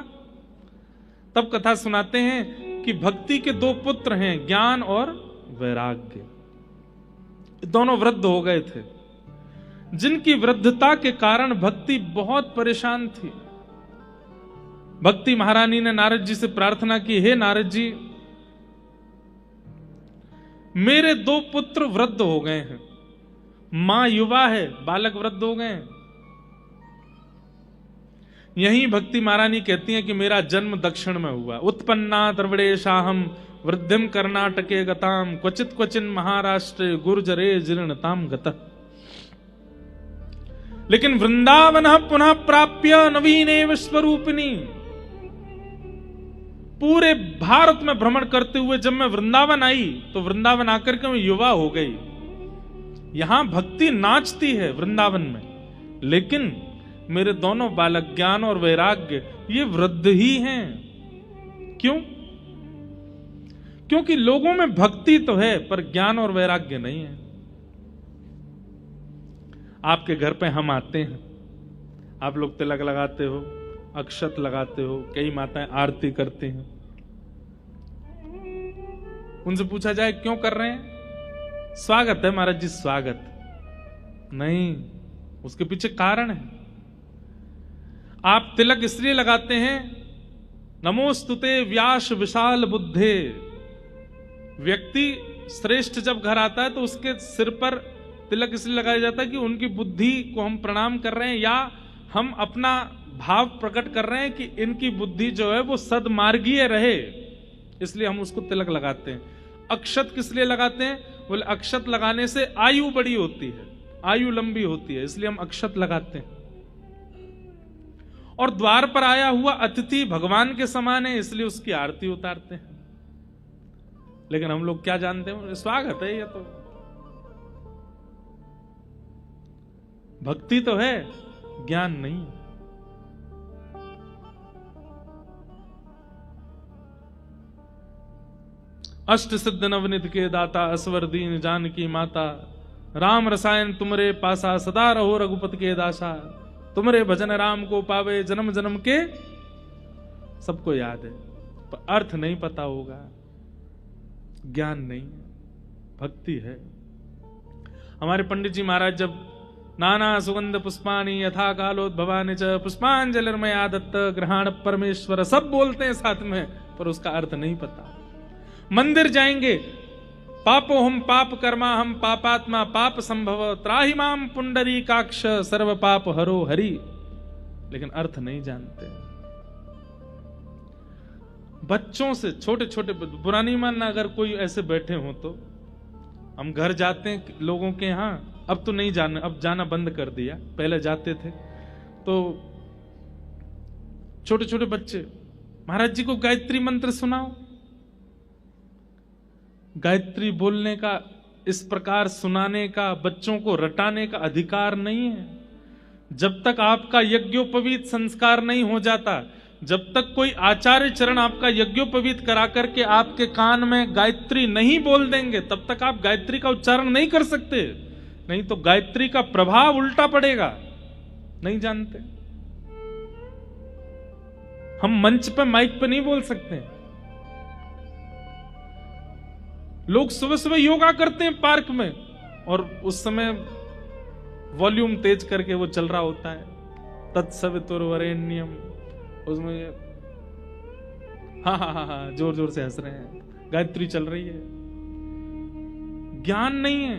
तब कथा सुनाते हैं कि भक्ति के 2 पुत्र हैं, ज्ञान और वैराग्य। दोनों वृद्ध हो गए थे, जिनकी वृद्धता के कारण भक्ति बहुत परेशान थी। भक्ति महारानी ने नारद जी से प्रार्थना की, हे नारद जी, मेरे 2 पुत्र वृद्ध हो गए हैं, मां युवा है, बालक वृद्ध हो गए हैं। यही भक्ति महारानी कहती हैं कि मेरा जन्म दक्षिण में हुआ। उत्पन्ना द्रविड़ेशाहम वृद्धिम कर्नाटके गताम क्वचित क्वचिन महाराष्ट्रे गुर्जरे जीर्णताम गतः। लेकिन वृंदावन पुनः प्राप्य नवीन स्वरूपिणी। पूरे भारत में भ्रमण करते हुए जब मैं वृंदावन आई तो वृंदावन आकर के मैं युवा हो गई। यहां भक्ति नाचती है वृंदावन में, लेकिन मेरे दोनों बालक ज्ञान और वैराग्य ये वृद्ध ही हैं। क्यों? क्योंकि लोगों में भक्ति तो है पर ज्ञान और वैराग्य नहीं है। आपके घर पे हम आते हैं, आप लोग तिलक लगाते हो, अक्षत लगाते हो, कई माताएं आरती करती हैं। उनसे पूछा जाए क्यों कर रहे हैं? स्वागत है महाराज जी, स्वागत नहीं, उसके पीछे कारण है। आप तिलक इसलिए लगाते हैं, नमोस्तुते व्यास विशाल बुद्धे। व्यक्ति श्रेष्ठ जब घर आता है तो उसके सिर पर तिलक इसलिए लगाया जाता है कि उनकी बुद्धि को हम प्रणाम कर रहे हैं, या हम अपना भाव प्रकट कर रहे हैं कि इनकी बुद्धि जो है वो सदमार्गीय रहे, इसलिए हम उसको तिलक लगाते हैं। अक्षत किस लिए लगाते हैं? बोले अक्षत लगाने से आयु बड़ी होती है, आयु लंबी होती है, इसलिए हम अक्षत लगाते हैं। और द्वार पर आया हुआ अतिथि भगवान के समान है, इसलिए उसकी आरती उतारते हैं। लेकिन हम लोग क्या जानते हैं? स्वागत है, ये तो भक्ति तो है, ज्ञान नहीं। अष्ट सिद्ध नवनिध के दाता, असवर दीन जानकी माता, राम रसायन तुमरे पासा, सदा रहो रघुपति के दासा, तुमरे भजन राम को पावे, जन्म जन्म के। सबको याद है, पर अर्थ नहीं पता होगा, ज्ञान नहीं, भक्ति है। हमारे पंडित जी महाराज जब नाना सुगंध पुष्पाणि यथा कालोद्भवानि च पुष्पांजलिर्मया दत्त ग्रहण परमेश्वर, सब बोलते हैं साथ में, पर उसका अर्थ नहीं पता। मंदिर जाएंगे, पापो हम पाप कर्मा हम पापात्मा पाप संभव, त्राहि माम पुंडरीकाक्ष सर्व पाप हरो हरि, लेकिन अर्थ नहीं जानते। बच्चों से, छोटे छोटे, बुरा नहीं मानना अगर कोई ऐसे बैठे हो तो। हम घर जाते हैं लोगों के यहां, अब तो नहीं जाना, अब जाना बंद कर दिया, पहले जाते थे तो छोटे छोटे बच्चे, महाराज जी को गायत्री मंत्र सुनाओ। गायत्री बोलने का, इस प्रकार सुनाने का, बच्चों को रटाने का अधिकार नहीं है। जब तक आपका यज्ञोपवीत संस्कार नहीं हो जाता, जब तक कोई आचार्य चरण आपका यज्ञोपवीत करा करके आपके कान में गायत्री नहीं बोल देंगे, तब तक आप गायत्री का उच्चारण नहीं कर सकते। नहीं तो गायत्री का प्रभाव उल्टा पड़ेगा। नहीं जानते, हम मंच पे माइक पे नहीं बोल सकते। लोग सुबह सुबह योगा करते हैं पार्क में, और उस समय वॉल्यूम तेज करके वो चल रहा होता है, तत्सवितुर्वरेण्यम, उसमें हाँ जोर जोर से हंस रहे हैं, गायत्री चल रही है। ज्ञान नहीं है,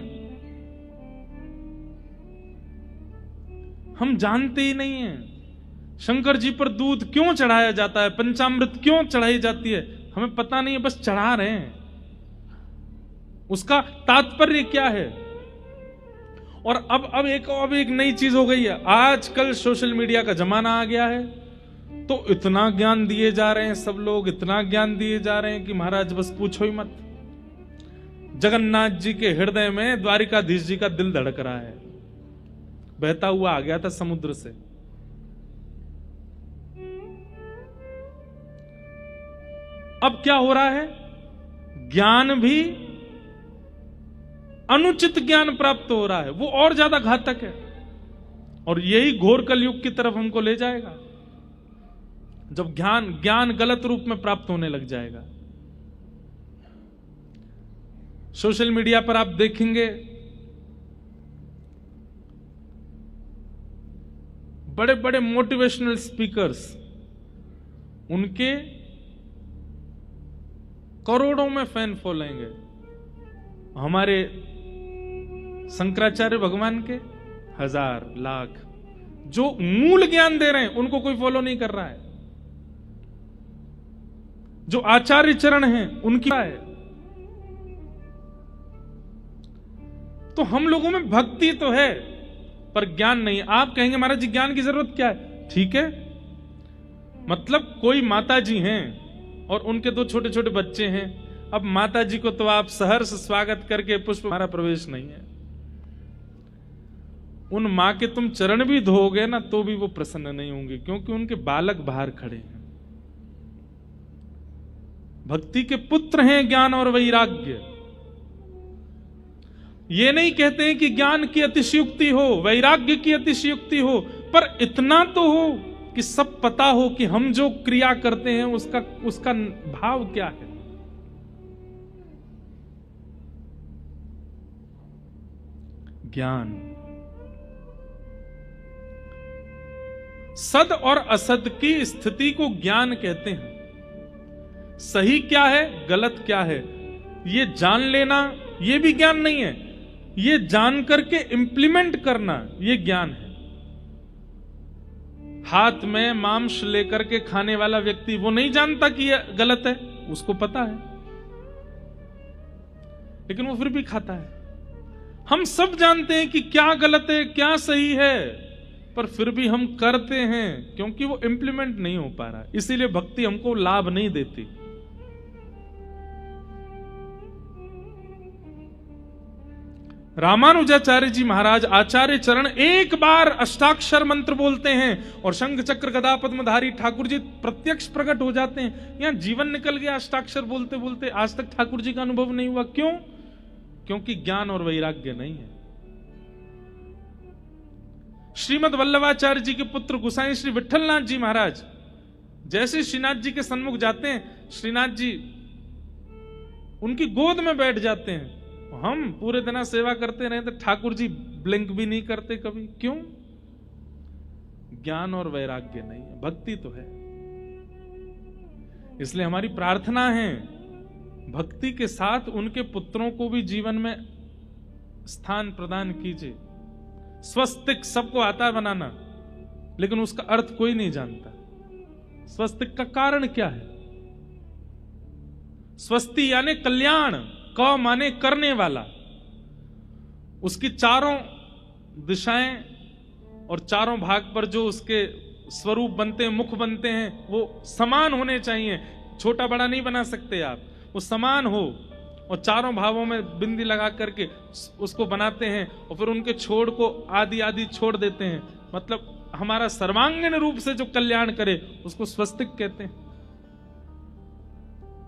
हम जानते ही नहीं है। शंकर जी पर दूध क्यों चढ़ाया जाता है, पंचामृत क्यों चढ़ाई जाती है, हमें पता नहीं है, बस चढ़ा रहे हैं। उसका तात्पर्य क्या है? और अब एक नई चीज हो गई है, आजकल सोशल मीडिया का जमाना आ गया है, तो इतना ज्ञान दिए जा रहे हैं सब लोग, इतना ज्ञान दिए जा रहे हैं कि महाराज बस पूछो ही मत। जगन्नाथ जी के हृदय में द्वारिकाधीश जी का दिल धड़क रहा है, बहता हुआ आ गया था समुद्र से। अब क्या हो रहा है? ज्ञान भी अनुचित ज्ञान प्राप्त हो रहा है, वो और ज्यादा घातक है, और यही घोर कलयुग की तरफ हमको ले जाएगा, जब ज्ञान गलत रूप में प्राप्त होने लग जाएगा। सोशल मीडिया पर आप देखेंगे बड़े बड़े मोटिवेशनल स्पीकर्स, उनके करोड़ों में फैन फॉलोइंग है। हमारे शंकराचार्य भगवान के हजार लाख, जो मूल ज्ञान दे रहे हैं उनको कोई फॉलो नहीं कर रहा है। जो आचार्य चरण हैं उनकी है। तो हम लोगों में भक्ति तो है पर ज्ञान नहीं। आप कहेंगे महाराज जी ज्ञान की जरूरत क्या है? ठीक है, मतलब कोई माता जी हैं और उनके दो छोटे छोटे बच्चे हैं, अब माता जी को तो आप सहर्ष स्वागत करके पुष्प, हमारा प्रवेश नहीं है। उन मां के तुम चरण भी धोगे ना तो भी वो प्रसन्न नहीं होंगे, क्योंकि उनके बालक बाहर खड़े हैं। भक्ति के पुत्र हैं ज्ञान और वैराग्य। ये नहीं कहते हैं कि ज्ञान की अतिशयुक्ति हो, वैराग्य की अतिशयुक्ति हो, पर इतना तो हो कि सब पता हो कि हम जो क्रिया करते हैं उसका भाव क्या है। ज्ञान सद और असद की स्थिति को ज्ञान कहते हैं। सही क्या है, गलत क्या है, ये जान लेना ये भी ज्ञान नहीं है। ये जान करके इंप्लीमेंट करना, ये ज्ञान है। हाथ में मांस लेकर के खाने वाला व्यक्ति वो नहीं जानता कि ये गलत है, उसको पता है, लेकिन वो फिर भी खाता है। हम सब जानते हैं कि क्या गलत है क्या सही है, पर फिर भी हम करते हैं क्योंकि वो इंप्लीमेंट नहीं हो पा रहा। इसीलिए भक्ति हमको लाभ नहीं देती। रामानुजाचार्य जी महाराज आचार्य चरण एक बार अष्टाक्षर मंत्र बोलते हैं और शंख चक्र गदा पद्मधारी ठाकुर जी प्रत्यक्ष प्रकट हो जाते हैं। यहां जीवन निकल गया अष्टाक्षर बोलते बोलते, आज तक ठाकुर जी का अनुभव नहीं हुआ। क्यों? क्योंकि ज्ञान और वैराग्य नहीं है। श्रीमद वल्लभाचार्य जी के पुत्र गुसाई श्री विठलनाथ जी महाराज जैसे श्रीनाथ जी के सन्मुख जाते हैं, श्रीनाथ जी उनकी गोद में बैठ जाते हैं। हम पूरे दिन सेवा करते रहे तो ठाकुर जी ब्लिंक भी नहीं करते कभी। क्यों? ज्ञान और वैराग्य नहीं है, भक्ति तो है। इसलिए हमारी प्रार्थना है भक्ति के साथ उनके पुत्रों को भी जीवन में स्थान प्रदान कीजिए। स्वस्तिक सबको आता है बनाना, लेकिन उसका अर्थ कोई नहीं जानता। स्वस्तिक का कारण क्या है? स्वस्ति यानी कल्याण, क माने करने वाला। उसकी चारों दिशाएं और चारों भाग पर जो उसके स्वरूप बनते हैं, मुख बनते हैं, वो समान होने चाहिए। छोटा बड़ा नहीं बना सकते आप, वो समान हो। और चारों भावों में बिंदी लगा करके उसको बनाते हैं और फिर उनके छोड़ को आदि आदि छोड़ देते हैं। मतलब हमारा सर्वांगीण रूप से जो कल्याण करे उसको स्वस्तिक कहते हैं।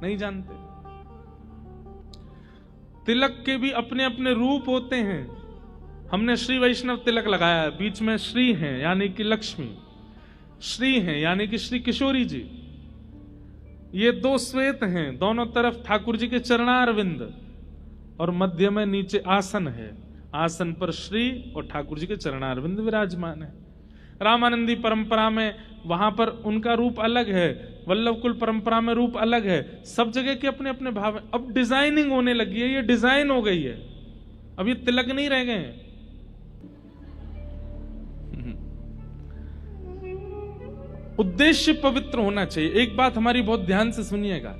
नहीं जानते। तिलक के भी अपने अपने रूप होते हैं। हमने श्री वैष्णव तिलक लगाया है, बीच में श्री हैं यानी कि लक्ष्मी, श्री हैं यानी कि श्री किशोरी जी। ये दो श्वेत हैं, दोनों तरफ ठाकुर जी के चरणारविंद और मध्य में नीचे आसन है। आसन पर श्री और ठाकुर जी के चरणारविंद विराजमान है। रामानंदी परंपरा में वहां पर उनका रूप अलग है, वल्लभ कुल परंपरा में रूप अलग है। सब जगह के अपने अपने भाव हैं। अब डिजाइनिंग होने लगी है, ये डिजाइन हो गई है, अब ये तिलक नहीं रह गए हैं। उद्देश्य पवित्र होना चाहिए। एक बात हमारी बहुत ध्यान से सुनिएगा,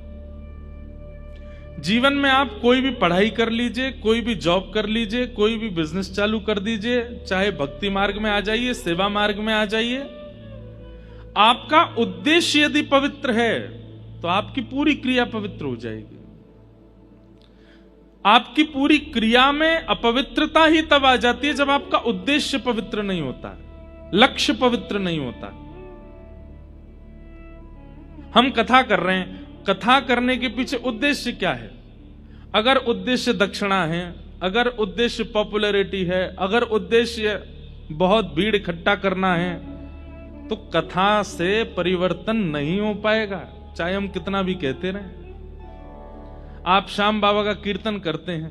जीवन में आप कोई भी पढ़ाई कर लीजिए, कोई भी जॉब कर लीजिए, कोई भी बिजनेस चालू कर दीजिए, चाहे भक्ति मार्ग में आ जाइए, सेवा मार्ग में आ जाइए, आपका उद्देश्य यदि पवित्र है तो आपकी पूरी क्रिया पवित्र हो जाएगी। आपकी पूरी क्रिया में अपवित्रता ही तब आ जाती है जब आपका उद्देश्य पवित्र नहीं होता, लक्ष्य पवित्र नहीं होता। हम कथा कर रहे हैं, कथा करने के पीछे उद्देश्य क्या है? अगर उद्देश्य दक्षिणा है, अगर उद्देश्य पॉपुलैरिटी है, अगर उद्देश्य बहुत भीड़ इकट्ठा करना है, तो कथा से परिवर्तन नहीं हो पाएगा, चाहे हम कितना भी कहते रहें। आप श्याम बाबा का कीर्तन करते हैं,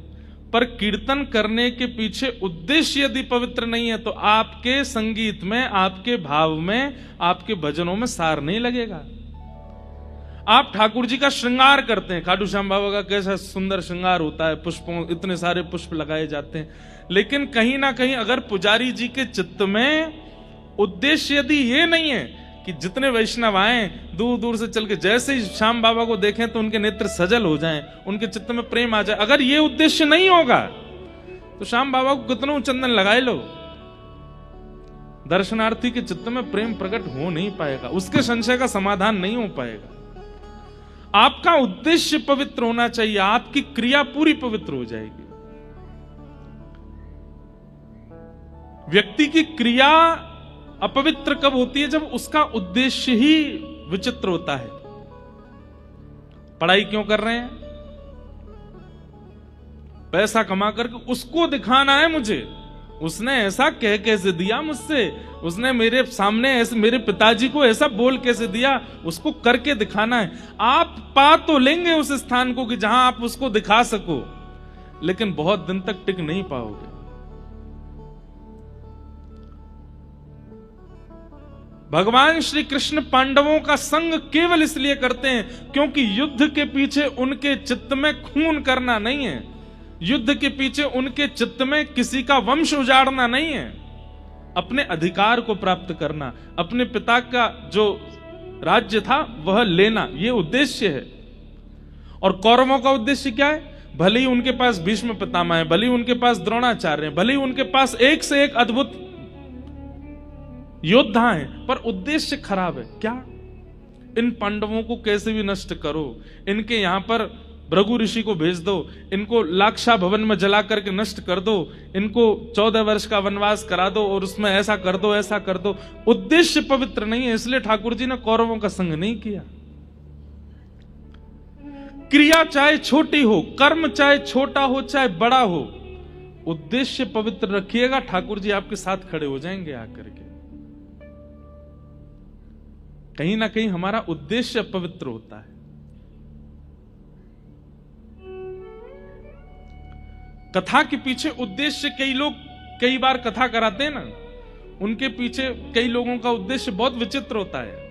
पर कीर्तन करने के पीछे उद्देश्य यदि पवित्र नहीं है तो आपके संगीत में, आपके भाव में, आपके भजनों में सार नहीं लगेगा। आप ठाकुर जी का श्रृंगार करते हैं, खाटू श्याम बाबा का कैसा सुंदर श्रृंगार होता है, पुष्पों, इतने सारे पुष्प लगाए जाते हैं, लेकिन कहीं ना कहीं अगर पुजारी जी के चित्त में उद्देश्य यदि ये नहीं है कि जितने वैष्णव आए दूर दूर से चल के जैसे ही श्याम बाबा को देखें तो उनके नेत्र सजल हो जाएं, उनके चित्त में प्रेम आ जाए, अगर ये उद्देश्य नहीं होगा तो श्याम बाबा को कितना चंदन लगाए लो, दर्शनार्थी के चित्त में प्रेम प्रकट हो नहीं पाएगा, उसके संशय का समाधान नहीं हो पाएगा। आपका उद्देश्य पवित्र होना चाहिए, आपकी क्रिया पूरी पवित्र हो जाएगी। व्यक्ति की क्रिया अपवित्र कब होती है? जब उसका उद्देश्य ही विचित्र होता है। पढ़ाई क्यों कर रहे हैं? पैसा कमा करके उसको दिखाना है मुझे, उसने ऐसा कह कैसे दिया मुझसे, उसने मेरे सामने ऐसे, मेरे पिताजी को ऐसा बोल कैसे दिया, उसको करके दिखाना है। आप पा तो लेंगे उस स्थान को कि जहां आप उसको दिखा सको, लेकिन बहुत दिन तक टिक नहीं पाओगे। भगवान श्री कृष्ण पांडवों का संग केवल इसलिए करते हैं क्योंकि युद्ध के पीछे उनके चित्त में खून करना नहीं है, युद्ध के पीछे उनके चित्त में किसी का वंश उजाड़ना नहीं है, अपने अधिकार को प्राप्त करना, अपने पिता का जो राज्य था वह लेना, यह उद्देश्य है। और कौरवों का उद्देश्य क्या है? भले ही उनके पास भीष्म पितामह है, भले ही उनके पास द्रोणाचार्य है, भले ही उनके पास एक से एक अद्भुत योद्धा हैं, पर उद्देश्य खराब है। क्या? इन पांडवों को कैसे भी नष्ट करो, इनके यहां पर भृगु ऋषि को भेज दो, इनको लाक्षा भवन में जला करके नष्ट कर दो, इनको 14 वर्ष का वनवास करा दो और उसमें ऐसा कर दो, ऐसा कर दो। उद्देश्य पवित्र नहीं है, इसलिए ठाकुर जी ने कौरवों का संग नहीं किया। क्रिया चाहे छोटी हो, कर्म चाहे छोटा हो चाहे बड़ा हो, उद्देश्य पवित्र रखिएगा, ठाकुर जी आपके साथ खड़े हो जाएंगे आकर के। कहीं ना कहीं हमारा उद्देश्य पवित्र होता है। कथा के पीछे उद्देश्य, कई लोग कई बार कथा कराते हैं ना, उनके पीछे कई लोगों का उद्देश्य बहुत विचित्र होता है।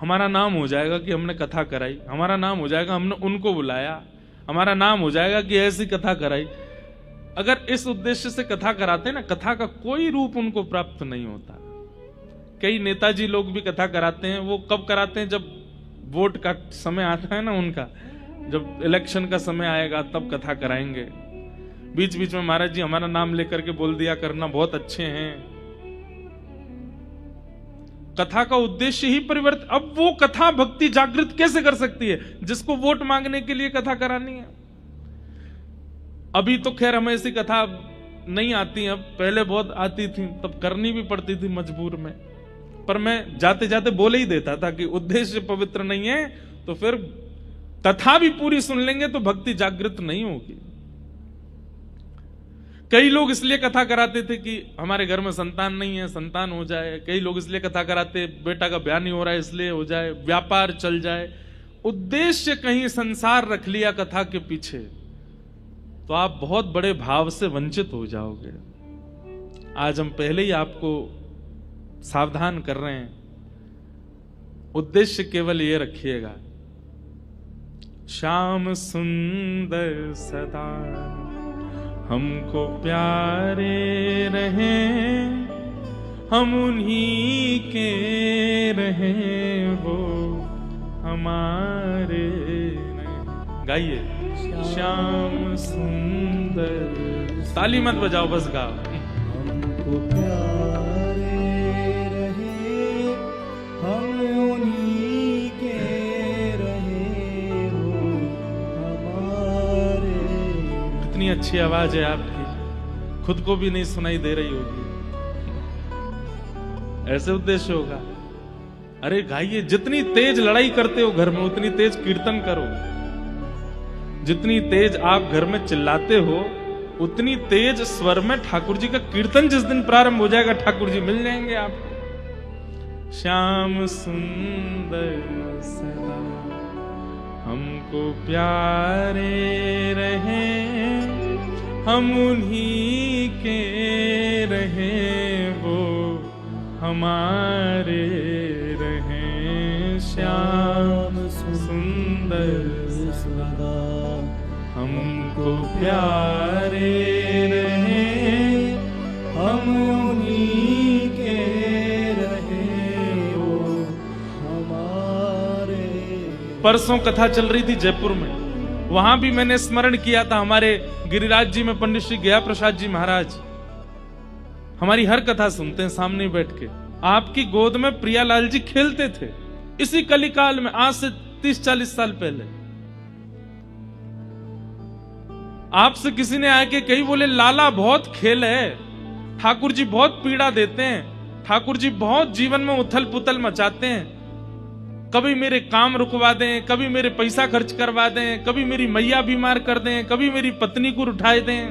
हमारा नाम हो जाएगा कि हमने कथा कराई, हमारा नाम हो जाएगा हमने उनको बुलाया, हमारा नाम हो जाएगा कि ऐसी कथा कराई। अगर इस उद्देश्य से कथा कराते हैं ना, कथा का कोई रूप उनको प्राप्त नहीं होता। कई नेताजी लोग भी कथा कराते हैं, वो कब कराते हैं? जब वोट का समय आता है ना उनका, जब इलेक्शन का समय आएगा तब कथा कराएंगे। बीच बीच में महाराज जी हमारा नाम लेकर के बोल दिया करना, बहुत अच्छे हैं। कथा का उद्देश्य ही परिवर्तित। अब वो कथा भक्ति जागृत कैसे कर सकती है जिसको वोट मांगने के लिए कथा करानी है? अभी तो खैर हमें ऐसी कथा नहीं आती, अब पहले बहुत आती थी, तब करनी भी पड़ती थी मजबूर में। पर मैं जाते जाते बोले ही देता था कि उद्देश्य पवित्र नहीं है तो फिर कथा भी पूरी सुन लेंगे तो भक्ति जागृत नहीं होगी। कई लोग इसलिए कथा कराते थे कि हमारे घर में संतान नहीं है, संतान हो जाए। कई लोग इसलिए कथा कराते, बेटा का ब्याह नहीं हो रहा है इसलिए हो जाए, व्यापार चल जाए। उद्देश्य कहीं संसार रख लिया कथा के पीछे तो आप बहुत बड़े भाव से वंचित हो जाओगे। आज हम पहले ही आपको सावधान कर रहे हैं, उद्देश्य केवल ये रखिएगा, श्याम सुंदर सदा हमको प्यारे रहें, हम उन्हीं के रहें, वो हमारे रहें। गाइए, श्याम सुंदर। ताली मत बजाओ, बस गाओ। हमको प्यारे रहे, हम उन्हीं के रहे, वो हमारे। कितनी अच्छी आवाज है आपकी, खुद को भी नहीं सुनाई दे रही होगी। ऐसे उद्देश्य होगा। अरे गाइए, जितनी तेज लड़ाई करते हो घर में उतनी तेज कीर्तन करो। जितनी तेज आप घर में चिल्लाते हो उतनी तेज स्वर में ठाकुर जी का कीर्तन जिस दिन प्रारंभ हो जाएगा ठाकुर जी मिल जाएंगे आपको। श्याम सुंदर सदा हमको प्यारे रहे, हम उन्हीं के रहे, वो हमारे रहे। श्याम सुंदर सदा हमको प्यारे रहे, हम उन्हीं के रहे, वो हमारे। परसों कथा चल रही थी जयपुर में, वहां भी मैंने स्मरण किया था हमारे गिरिराज जी में पंडित श्री गया प्रसाद जी महाराज हमारी हर कथा सुनते हैं सामने बैठ के। आपकी गोद में प्रियालाल जी खेलते थे इसी कलिकाल में, आज से 30-40 साल पहले। आपसे किसी ने आके कही, बोले लाला बहुत खेल है, ठाकुर जी बहुत पीड़ा देते हैं, ठाकुर जी बहुत जीवन में उथल पुथल मचाते हैं, कभी मेरे काम रुकवा दें, कभी मेरे पैसा खर्च करवा दें, कभी मेरी मैया बीमार कर दें, कभी मेरी पत्नी को उठाए दें,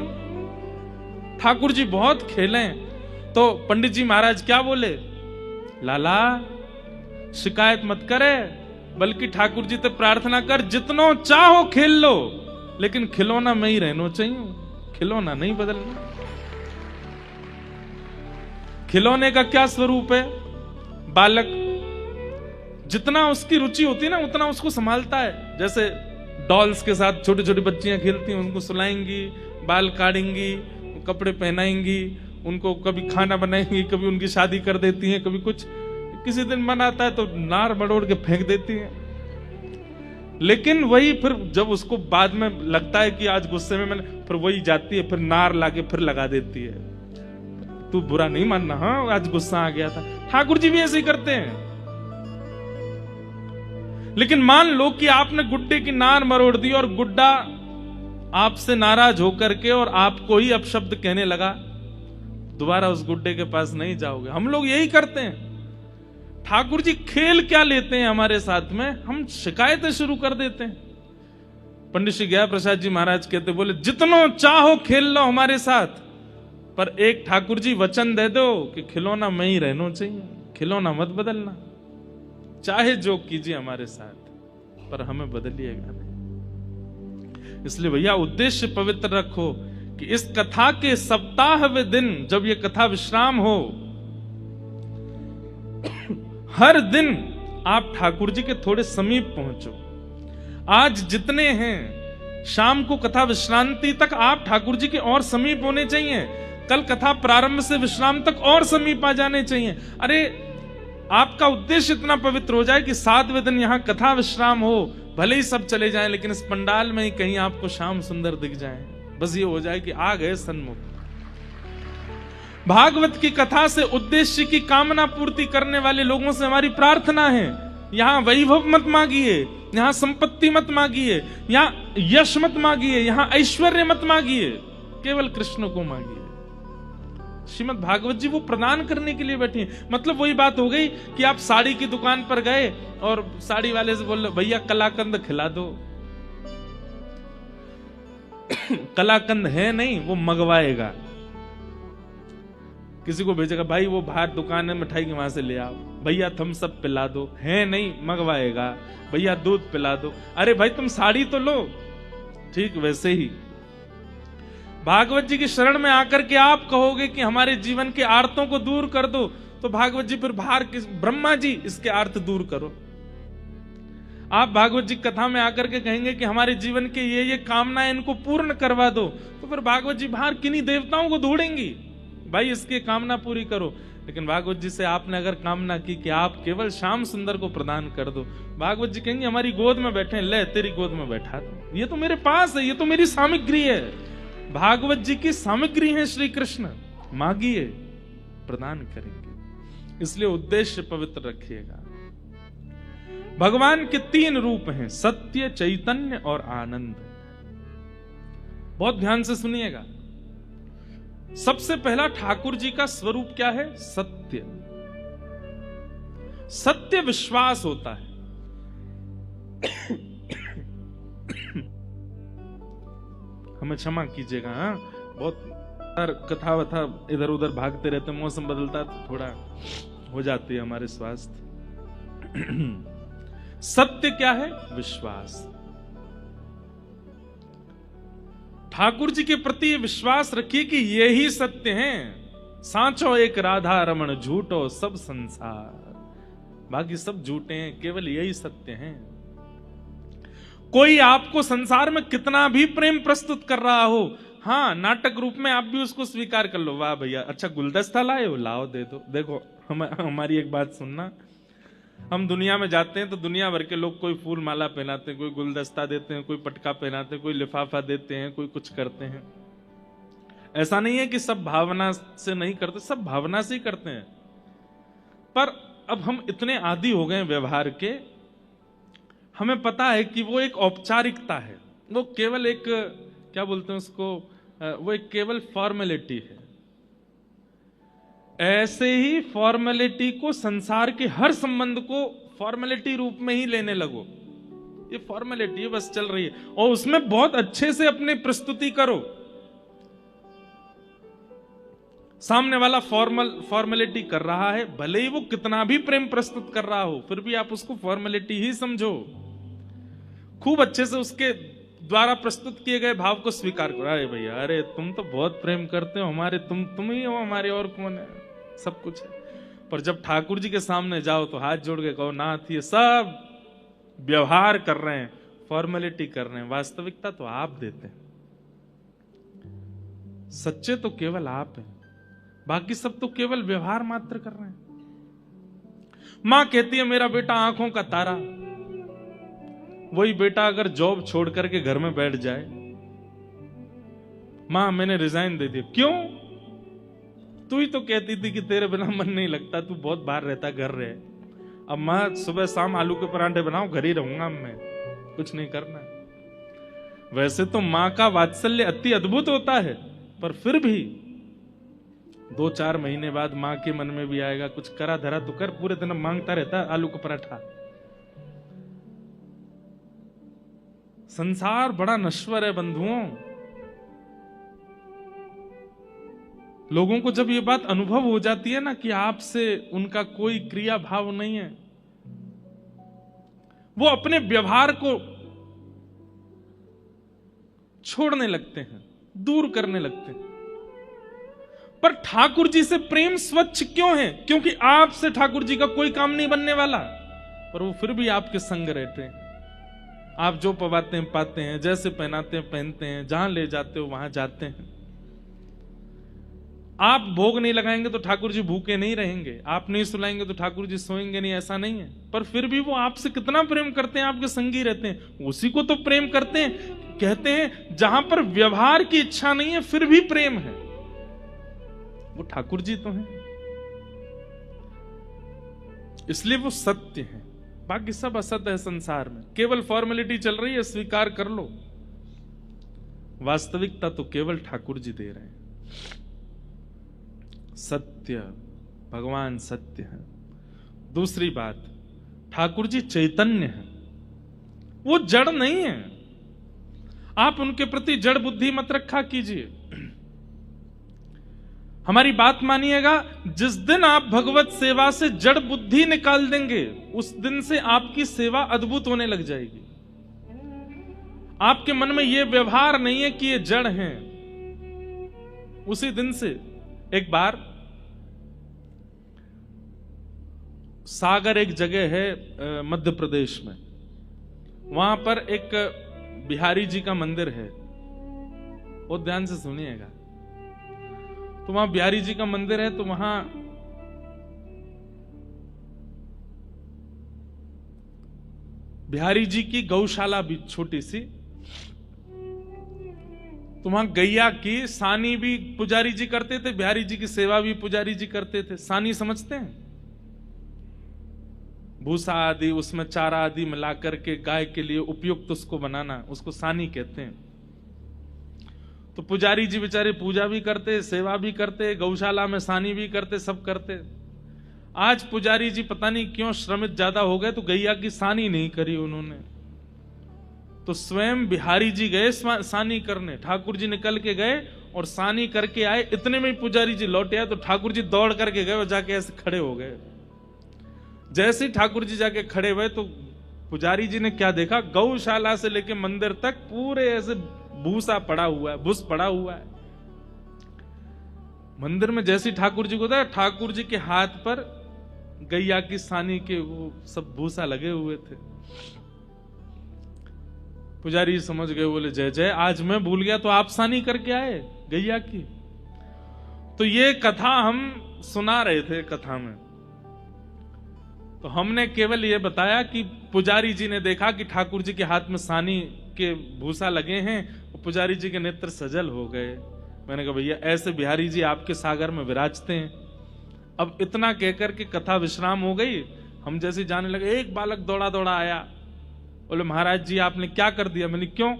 ठाकुर जी बहुत खेले। तो पंडित जी महाराज क्या बोले, लाला शिकायत मत करे, बल्कि ठाकुर जी से प्रार्थना कर, जितनो चाहो खेल लो, लेकिन खिलौना में ही रहना चाहिए, खिलौना नहीं बदलना। खिलौने का क्या स्वरूप है? बालक जितना उसकी रुचि होती है ना उतना उसको संभालता है। जैसे डॉल्स के साथ छोटी छोटी बच्चियां खेलती हैं, उनको सुलाएंगी, बाल काटेंगी, कपड़े पहनाएंगी, उनको कभी खाना बनाएंगी, कभी उनकी शादी कर देती हैं, कभी कुछ। किसी दिन मन आता है तो नार मड़ोड़ के फेंक देती हैं। लेकिन वही फिर जब उसको बाद में लगता है कि आज गुस्से में मैंने, फिर वही जाती है, फिर नार लाके फिर लगा देती है। तू बुरा नहीं मानना, हाँ आज गुस्सा आ गया था। ठाकुर जी भी ऐसे ही करते हैं। लेकिन मान लो कि आपने गुड्डे की नार मरोड़ दी और गुड्डा आपसे नाराज होकर के और आपको ही अपशब्द कहने लगा, दोबारा उस गुड्डे के पास नहीं जाओगे। हम लोग यही करते हैं। ठाकुर जी खेल क्या लेते हैं हमारे साथ में, हम शिकायतें शुरू कर देते हैं। पंडित श्री गया प्रसाद जी महाराज कहते, बोले जितनो चाहो खेल लो हमारे साथ, पर एक ठाकुर जी वचन दे दो कि खिलौना मैं ही रहना चाहिए, खिलौना मत बदलना, चाहे जो कीजिए हमारे साथ, पर हमें बदलिएगा नहीं। इसलिए भैया उद्देश्य पवित्र रखो कि इस कथा के सप्ताहवें दिन जब ये कथा विश्राम हो, हर दिन आप ठाकुर जी के थोड़े समीप पहुंचो। आज जितने हैं, शाम को कथा विश्रांति तक आप ठाकुर जी के और समीप होने चाहिए। कल कथा प्रारंभ से विश्राम तक और समीप आ जाने चाहिए। अरे आपका उद्देश्य इतना पवित्र हो जाए कि 7वें दिन यहां कथा विश्राम हो, भले ही सब चले जाएं, लेकिन इस पंडाल में ही कहीं आपको श्याम सुंदर दिख जाए। बस ये हो जाए कि आ गए सन्मुख। भागवत की कथा से उद्देश्य की कामना पूर्ति करने वाले लोगों से हमारी प्रार्थना है, यहां वैभव मत मांगिए, यहां संपत्ति मत मांगिए, यहां यश मत मांगिए, यहां ऐश्वर्य मत मांगिए, केवल कृष्ण को मांगिए। श्रीमद् भागवत जी वो प्रदान करने के लिए बैठी हैं। मतलब वही बात हो गई कि आप साड़ी की दुकान पर गए और साड़ी वाले से बोल, भैया कलाकंद खिला दो। कलाकंद है नहीं, वो मंगवाएगा, किसी को भेजेगा, भाई वो बाहर दुकान है मिठाई की, वहां से ले आओ। भैया थम्स अप पिला दो, है नहीं, मंगवाएगा। भैया दूध पिला दो, अरे भाई तुम साड़ी तो लो। ठीक वैसे ही भागवत जी की शरण में आकर के आप कहोगे कि हमारे जीवन के आर्तों को दूर कर दो, तो भागवत जी फिर बाहर ब्रह्मा जी इसके आर्त दूर करो। आप भागवत जी कथा में आकर के कहेंगे कि हमारे जीवन के ये कामनाएं इनको पूर्ण करवा दो, तो फिर भागवत जी बाहर किन्हीं देवताओं को ढूंढेंगी, भाई इसकी कामना पूरी करो। लेकिन भागवत जी से आपने अगर कामना की कि आप केवल श्याम सुंदर को प्रदान कर दो, भागवत जी कहेंगे हमारी गोद में बैठे, ले तेरी गोद में बैठा दो, ये तो मेरे पास है, ये तो मेरी सामग्री है। भागवत जी की सामग्री है श्री कृष्ण, मांगिए प्रदान करेंगे। इसलिए उद्देश्य पवित्र रखिएगा। भगवान के 3 रूप हैं, सत्य, चैतन्य और आनंद। बहुत ध्यान से सुनिएगा। सबसे पहला ठाकुर जी का स्वरूप क्या है? सत्य। सत्य विश्वास होता है। हमें क्षमा कीजिएगा, हाँ बहुत कथा वथा इधर उधर भागते रहते, मौसम बदलता तो थोड़ा हो जाती है हमारे स्वास्थ्य। सत्य क्या है? विश्वास। ठाकुर जी के प्रति विश्वास रखिए कि यही सत्य हैं। सांचो एक राधा रमण, झूठो सब संसार। बाकी सब झूठे हैं, केवल यही सत्य हैं। कोई आपको संसार में कितना भी प्रेम प्रस्तुत कर रहा हो, हाँ नाटक रूप में आप भी उसको स्वीकार कर लो, वाह भैया अच्छा गुलदस्ता लाए हो, लाओ दे दो। देखो हमारी एक बात सुनना, हम दुनिया में जाते हैं तो दुनिया भर के लोग कोई फूल माला पहनाते हैं, कोई गुलदस्ता देते हैं, कोई पटका पहनाते हैं, कोई लिफाफा देते हैं, कोई कुछ करते हैं। ऐसा नहीं है कि सब भावना से नहीं करते, सब भावना से ही करते हैं। पर अब हम इतने आदी हो गए व्यवहार के, हमें पता है कि वो एक औपचारिकता है, वो केवल एक क्या बोलते हैं उसको, वो एक केवल फॉर्मेलिटी है। ऐसे ही फॉर्मेलिटी को, संसार के हर संबंध को फॉर्मेलिटी रूप में ही लेने लगो। ये फॉर्मेलिटी है, बस चल रही है, और उसमें बहुत अच्छे से अपनी प्रस्तुति करो। सामने वाला फॉर्मेलिटी कर रहा है, भले ही वो कितना भी प्रेम प्रस्तुत कर रहा हो, फिर भी आप उसको फॉर्मेलिटी ही समझो। खूब अच्छे से उसके द्वारा प्रस्तुत किए गए भाव को स्वीकार करो। अरे भैया, अरे तुम तो बहुत प्रेम करते हो हमारे, तुम ही हो हमारे, और कौन है, सब कुछ है। पर जब ठाकुर जी के सामने जाओ तो हाथ जोड़ के कहो, नाथ ये सब व्यवहार कर रहे हैं, फॉर्मेलिटी कर रहे हैं, वास्तविकता तो आप देते हैं। सच्चे तो केवल आप हैं, बाकी सब तो केवल व्यवहार मात्र कर रहे हैं। मां कहती है मेरा बेटा आंखों का तारा, वही बेटा अगर जॉब छोड़ करके घर में बैठ जाए, मां मैंने रिजाइन दे दिया। क्यों? तू ही तो कहती थी कि तेरे बिना मन नहीं लगता, तू बहुत बाहर रहता, घर रहे। अब मां सुबह शाम आलू के परांठे बनाओ, घर ही रहूंगा मैं, कुछ नहीं करना। वैसे तो मां का वात्सल्य अति अद्भुत होता है, पर फिर भी 2-4 महीने बाद मां के मन में भी आएगा कुछ करा धरा तो कर, पूरे दिन मांगता रहता आलू का पराठा। संसार बड़ा नश्वर है बंधुओं। लोगों को जब ये बात अनुभव हो जाती है ना कि आपसे उनका कोई क्रिया भाव नहीं है, वो अपने व्यवहार को छोड़ने लगते हैं, दूर करने लगते हैं। पर ठाकुर जी से प्रेम स्वच्छ क्यों है? क्योंकि आपसे ठाकुर जी का कोई काम नहीं बनने वाला, पर वो फिर भी आपके संग रहते हैं। आप जो पवाते हैं पाते हैं, जैसे पहनाते हैं पहनते हैं, जहां ले जाते हो वहां जाते हैं। आप भोग नहीं लगाएंगे तो ठाकुर जी भूखे नहीं रहेंगे, आप नहीं सुलाएंगे तो ठाकुर जी सोएंगे नहीं, ऐसा नहीं है। पर फिर भी वो आपसे कितना प्रेम करते हैं, आपके संगी रहते हैं, उसी को तो प्रेम करते हैं। कहते हैं जहां पर व्यवहार की इच्छा नहीं है फिर भी प्रेम है, वो ठाकुर जी तो हैं। इसलिए वो सत्य है, बाकी सब असत्य है संसार में। केवल फॉर्मेलिटी चल रही है, स्वीकार कर लो। वास्तविकता तो केवल ठाकुर जी दे रहे हैं। सत्य, भगवान सत्य है। दूसरी बात, ठाकुर जी चैतन्य है, वो जड़ नहीं है। आप उनके प्रति जड़ बुद्धि मत रखा कीजिए। हमारी बात मानिएगा, जिस दिन आप भगवत सेवा से जड़ बुद्धि निकाल देंगे, उस दिन से आपकी सेवा अद्भुत होने लग जाएगी। आपके मन में यह व्यवहार नहीं है कि ये जड़ हैं, उसी दिन से। एक बार सागर एक जगह है मध्य प्रदेश में, वहां पर एक बिहारी जी का मंदिर है, और ध्यान से सुनिएगा। तो वहां बिहारी जी का मंदिर है, तो वहां बिहारी जी की गौशाला भी छोटी सी, तो वहां गैया की सानी भी पुजारी जी करते थे, बिहारी जी की सेवा भी पुजारी जी करते थे। सानी समझते हैं? भूसा आदि, उसमें चारा आदि मिलाकर के गाय के लिए उपयुक्त उसको बनाना, उसको सानी कहते हैं। तो पुजारी जी बेचारे पूजा भी करते, सेवा भी करते, गौशाला में सानी भी करते, सब करते। आज पुजारी जी पता नहीं क्यों श्रमित ज्यादा हो गए, तो गैया की सानी नहीं करी उन्होंने। तो स्वयं बिहारी जी गए सानी करने, ठाकुर जी निकल के गए और सानी करके आए। इतने में ही पुजारी जी लौटे आए, तो ठाकुर जी दौड़ करके गए और जाके ऐसे खड़े हो गए। जैसे ही ठाकुर जी जाके खड़े हुए, तो पुजारी जी ने क्या देखा, गौशाला से लेके मंदिर तक पूरे ऐसे भूसा पड़ा हुआ है, भूस पड़ा हुआ है मंदिर में। जैसे ठाकुर जी को था, ठाकुर जी के हाथ पर गैया की सानी के वो सब भूसा लगे हुए थे। पुजारी जी समझ गए, बोले जय जय, आज मैं भूल गया तो आप सानी करके आए गैया की। तो ये कथा हम सुना रहे थे कथा में, तो हमने केवल ये बताया कि पुजारी जी ने देखा कि ठाकुर जी के हाथ में सानी के भूसा लगे हैं, और पुजारी जी के नेत्र सजल हो गए। मैंने कहा भैया ऐसे बिहारी जी आपके सागर में विराजते हैं। अब इतना कहकर के कथा विश्राम हो गई। हम जैसे जाने लगे, एक बालक दौड़ा दौड़ा आया, बोले महाराज जी आपने क्या कर दिया? मैंने क्यों?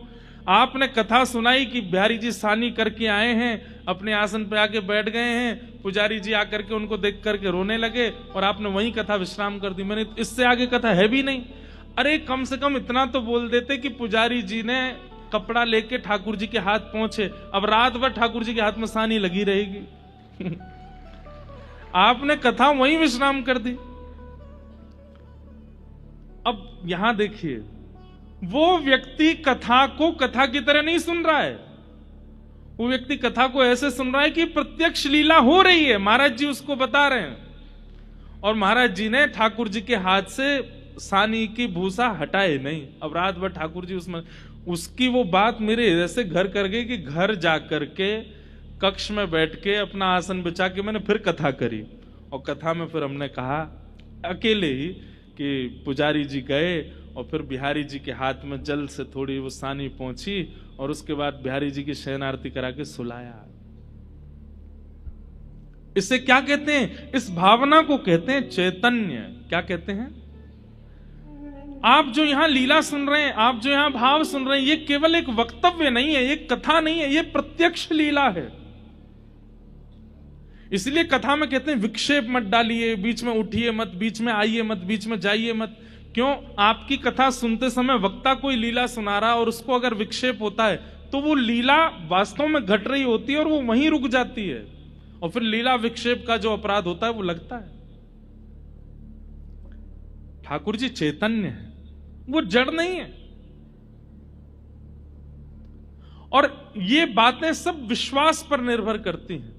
आपने कथा सुनाई कि बिहारी जी सानी करके आए हैं, अपने आसन पे आके बैठ गए हैं, पुजारी जी आकर के उनको देख करके रोने लगे, और आपने वहीं कथा विश्राम कर दी। मैंने इससे आगे कथा है भी नहीं। अरे कम से कम इतना तो बोल देते कि पुजारी जी ने कपड़ा लेके ठाकुर जी के हाथ पहुंचे, अब रात भर ठाकुर जी के हाथ में सानी लगी रहेगी। आपने कथा वहीं विश्राम कर दी। अब यहां देखिए, वो व्यक्ति कथा को कथा की तरह नहीं सुन रहा है, वो व्यक्ति कथा को ऐसे सुन रहा है कि प्रत्यक्ष लीला हो रही है, महाराज जी उसको बता रहे हैं। और महाराज जी ने ठाकुर जी के हाथ से सानी की भूसा हटाए नहीं। अब रात भर ठाकुर जी उसमें, उसकी वो बात मेरे हृदय से घर कर गई कि घर जाकर के कक्ष में बैठ के अपना आसन बिछा के मैंने फिर कथा करी। और कथा में फिर हमने कहा अकेले ही कि पुजारी जी गए और फिर बिहारी जी के हाथ में जल से थोड़ी वो सानी पहुंची और उसके बाद बिहारी जी की शयन आरती करा के सुलाया। इसे क्या कहते हैं? इस भावना को कहते हैं चैतन्य। क्या कहते हैं? आप जो यहां लीला सुन रहे हैं, आप जो यहां भाव सुन रहे हैं, ये केवल एक वक्तव्य नहीं है, ये कथा नहीं है, ये प्रत्यक्ष लीला है। इसलिए कथा में कहते हैं विक्षेप मत डालिए, बीच में उठिए मत, बीच में आइए मत, बीच में जाइए मत। क्यों? आपकी कथा सुनते समय वक्ता कोई लीला सुना रहा और उसको अगर विक्षेप होता है तो वो लीला वास्तव में घट रही होती है और वो वहीं रुक जाती है, और फिर लीला विक्षेप का जो अपराध होता है वो लगता है। ठाकुर जी चैतन्य है, वो जड़ नहीं है। और ये बातें सब विश्वास पर निर्भर करती हैं।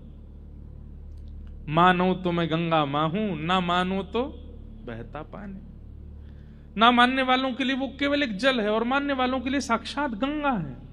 मानो तो मैं गंगा मां हूं, ना मानो तो बहता पानी। ना मानने वालों के लिए वो केवल एक जल है और मानने वालों के लिए साक्षात गंगा है।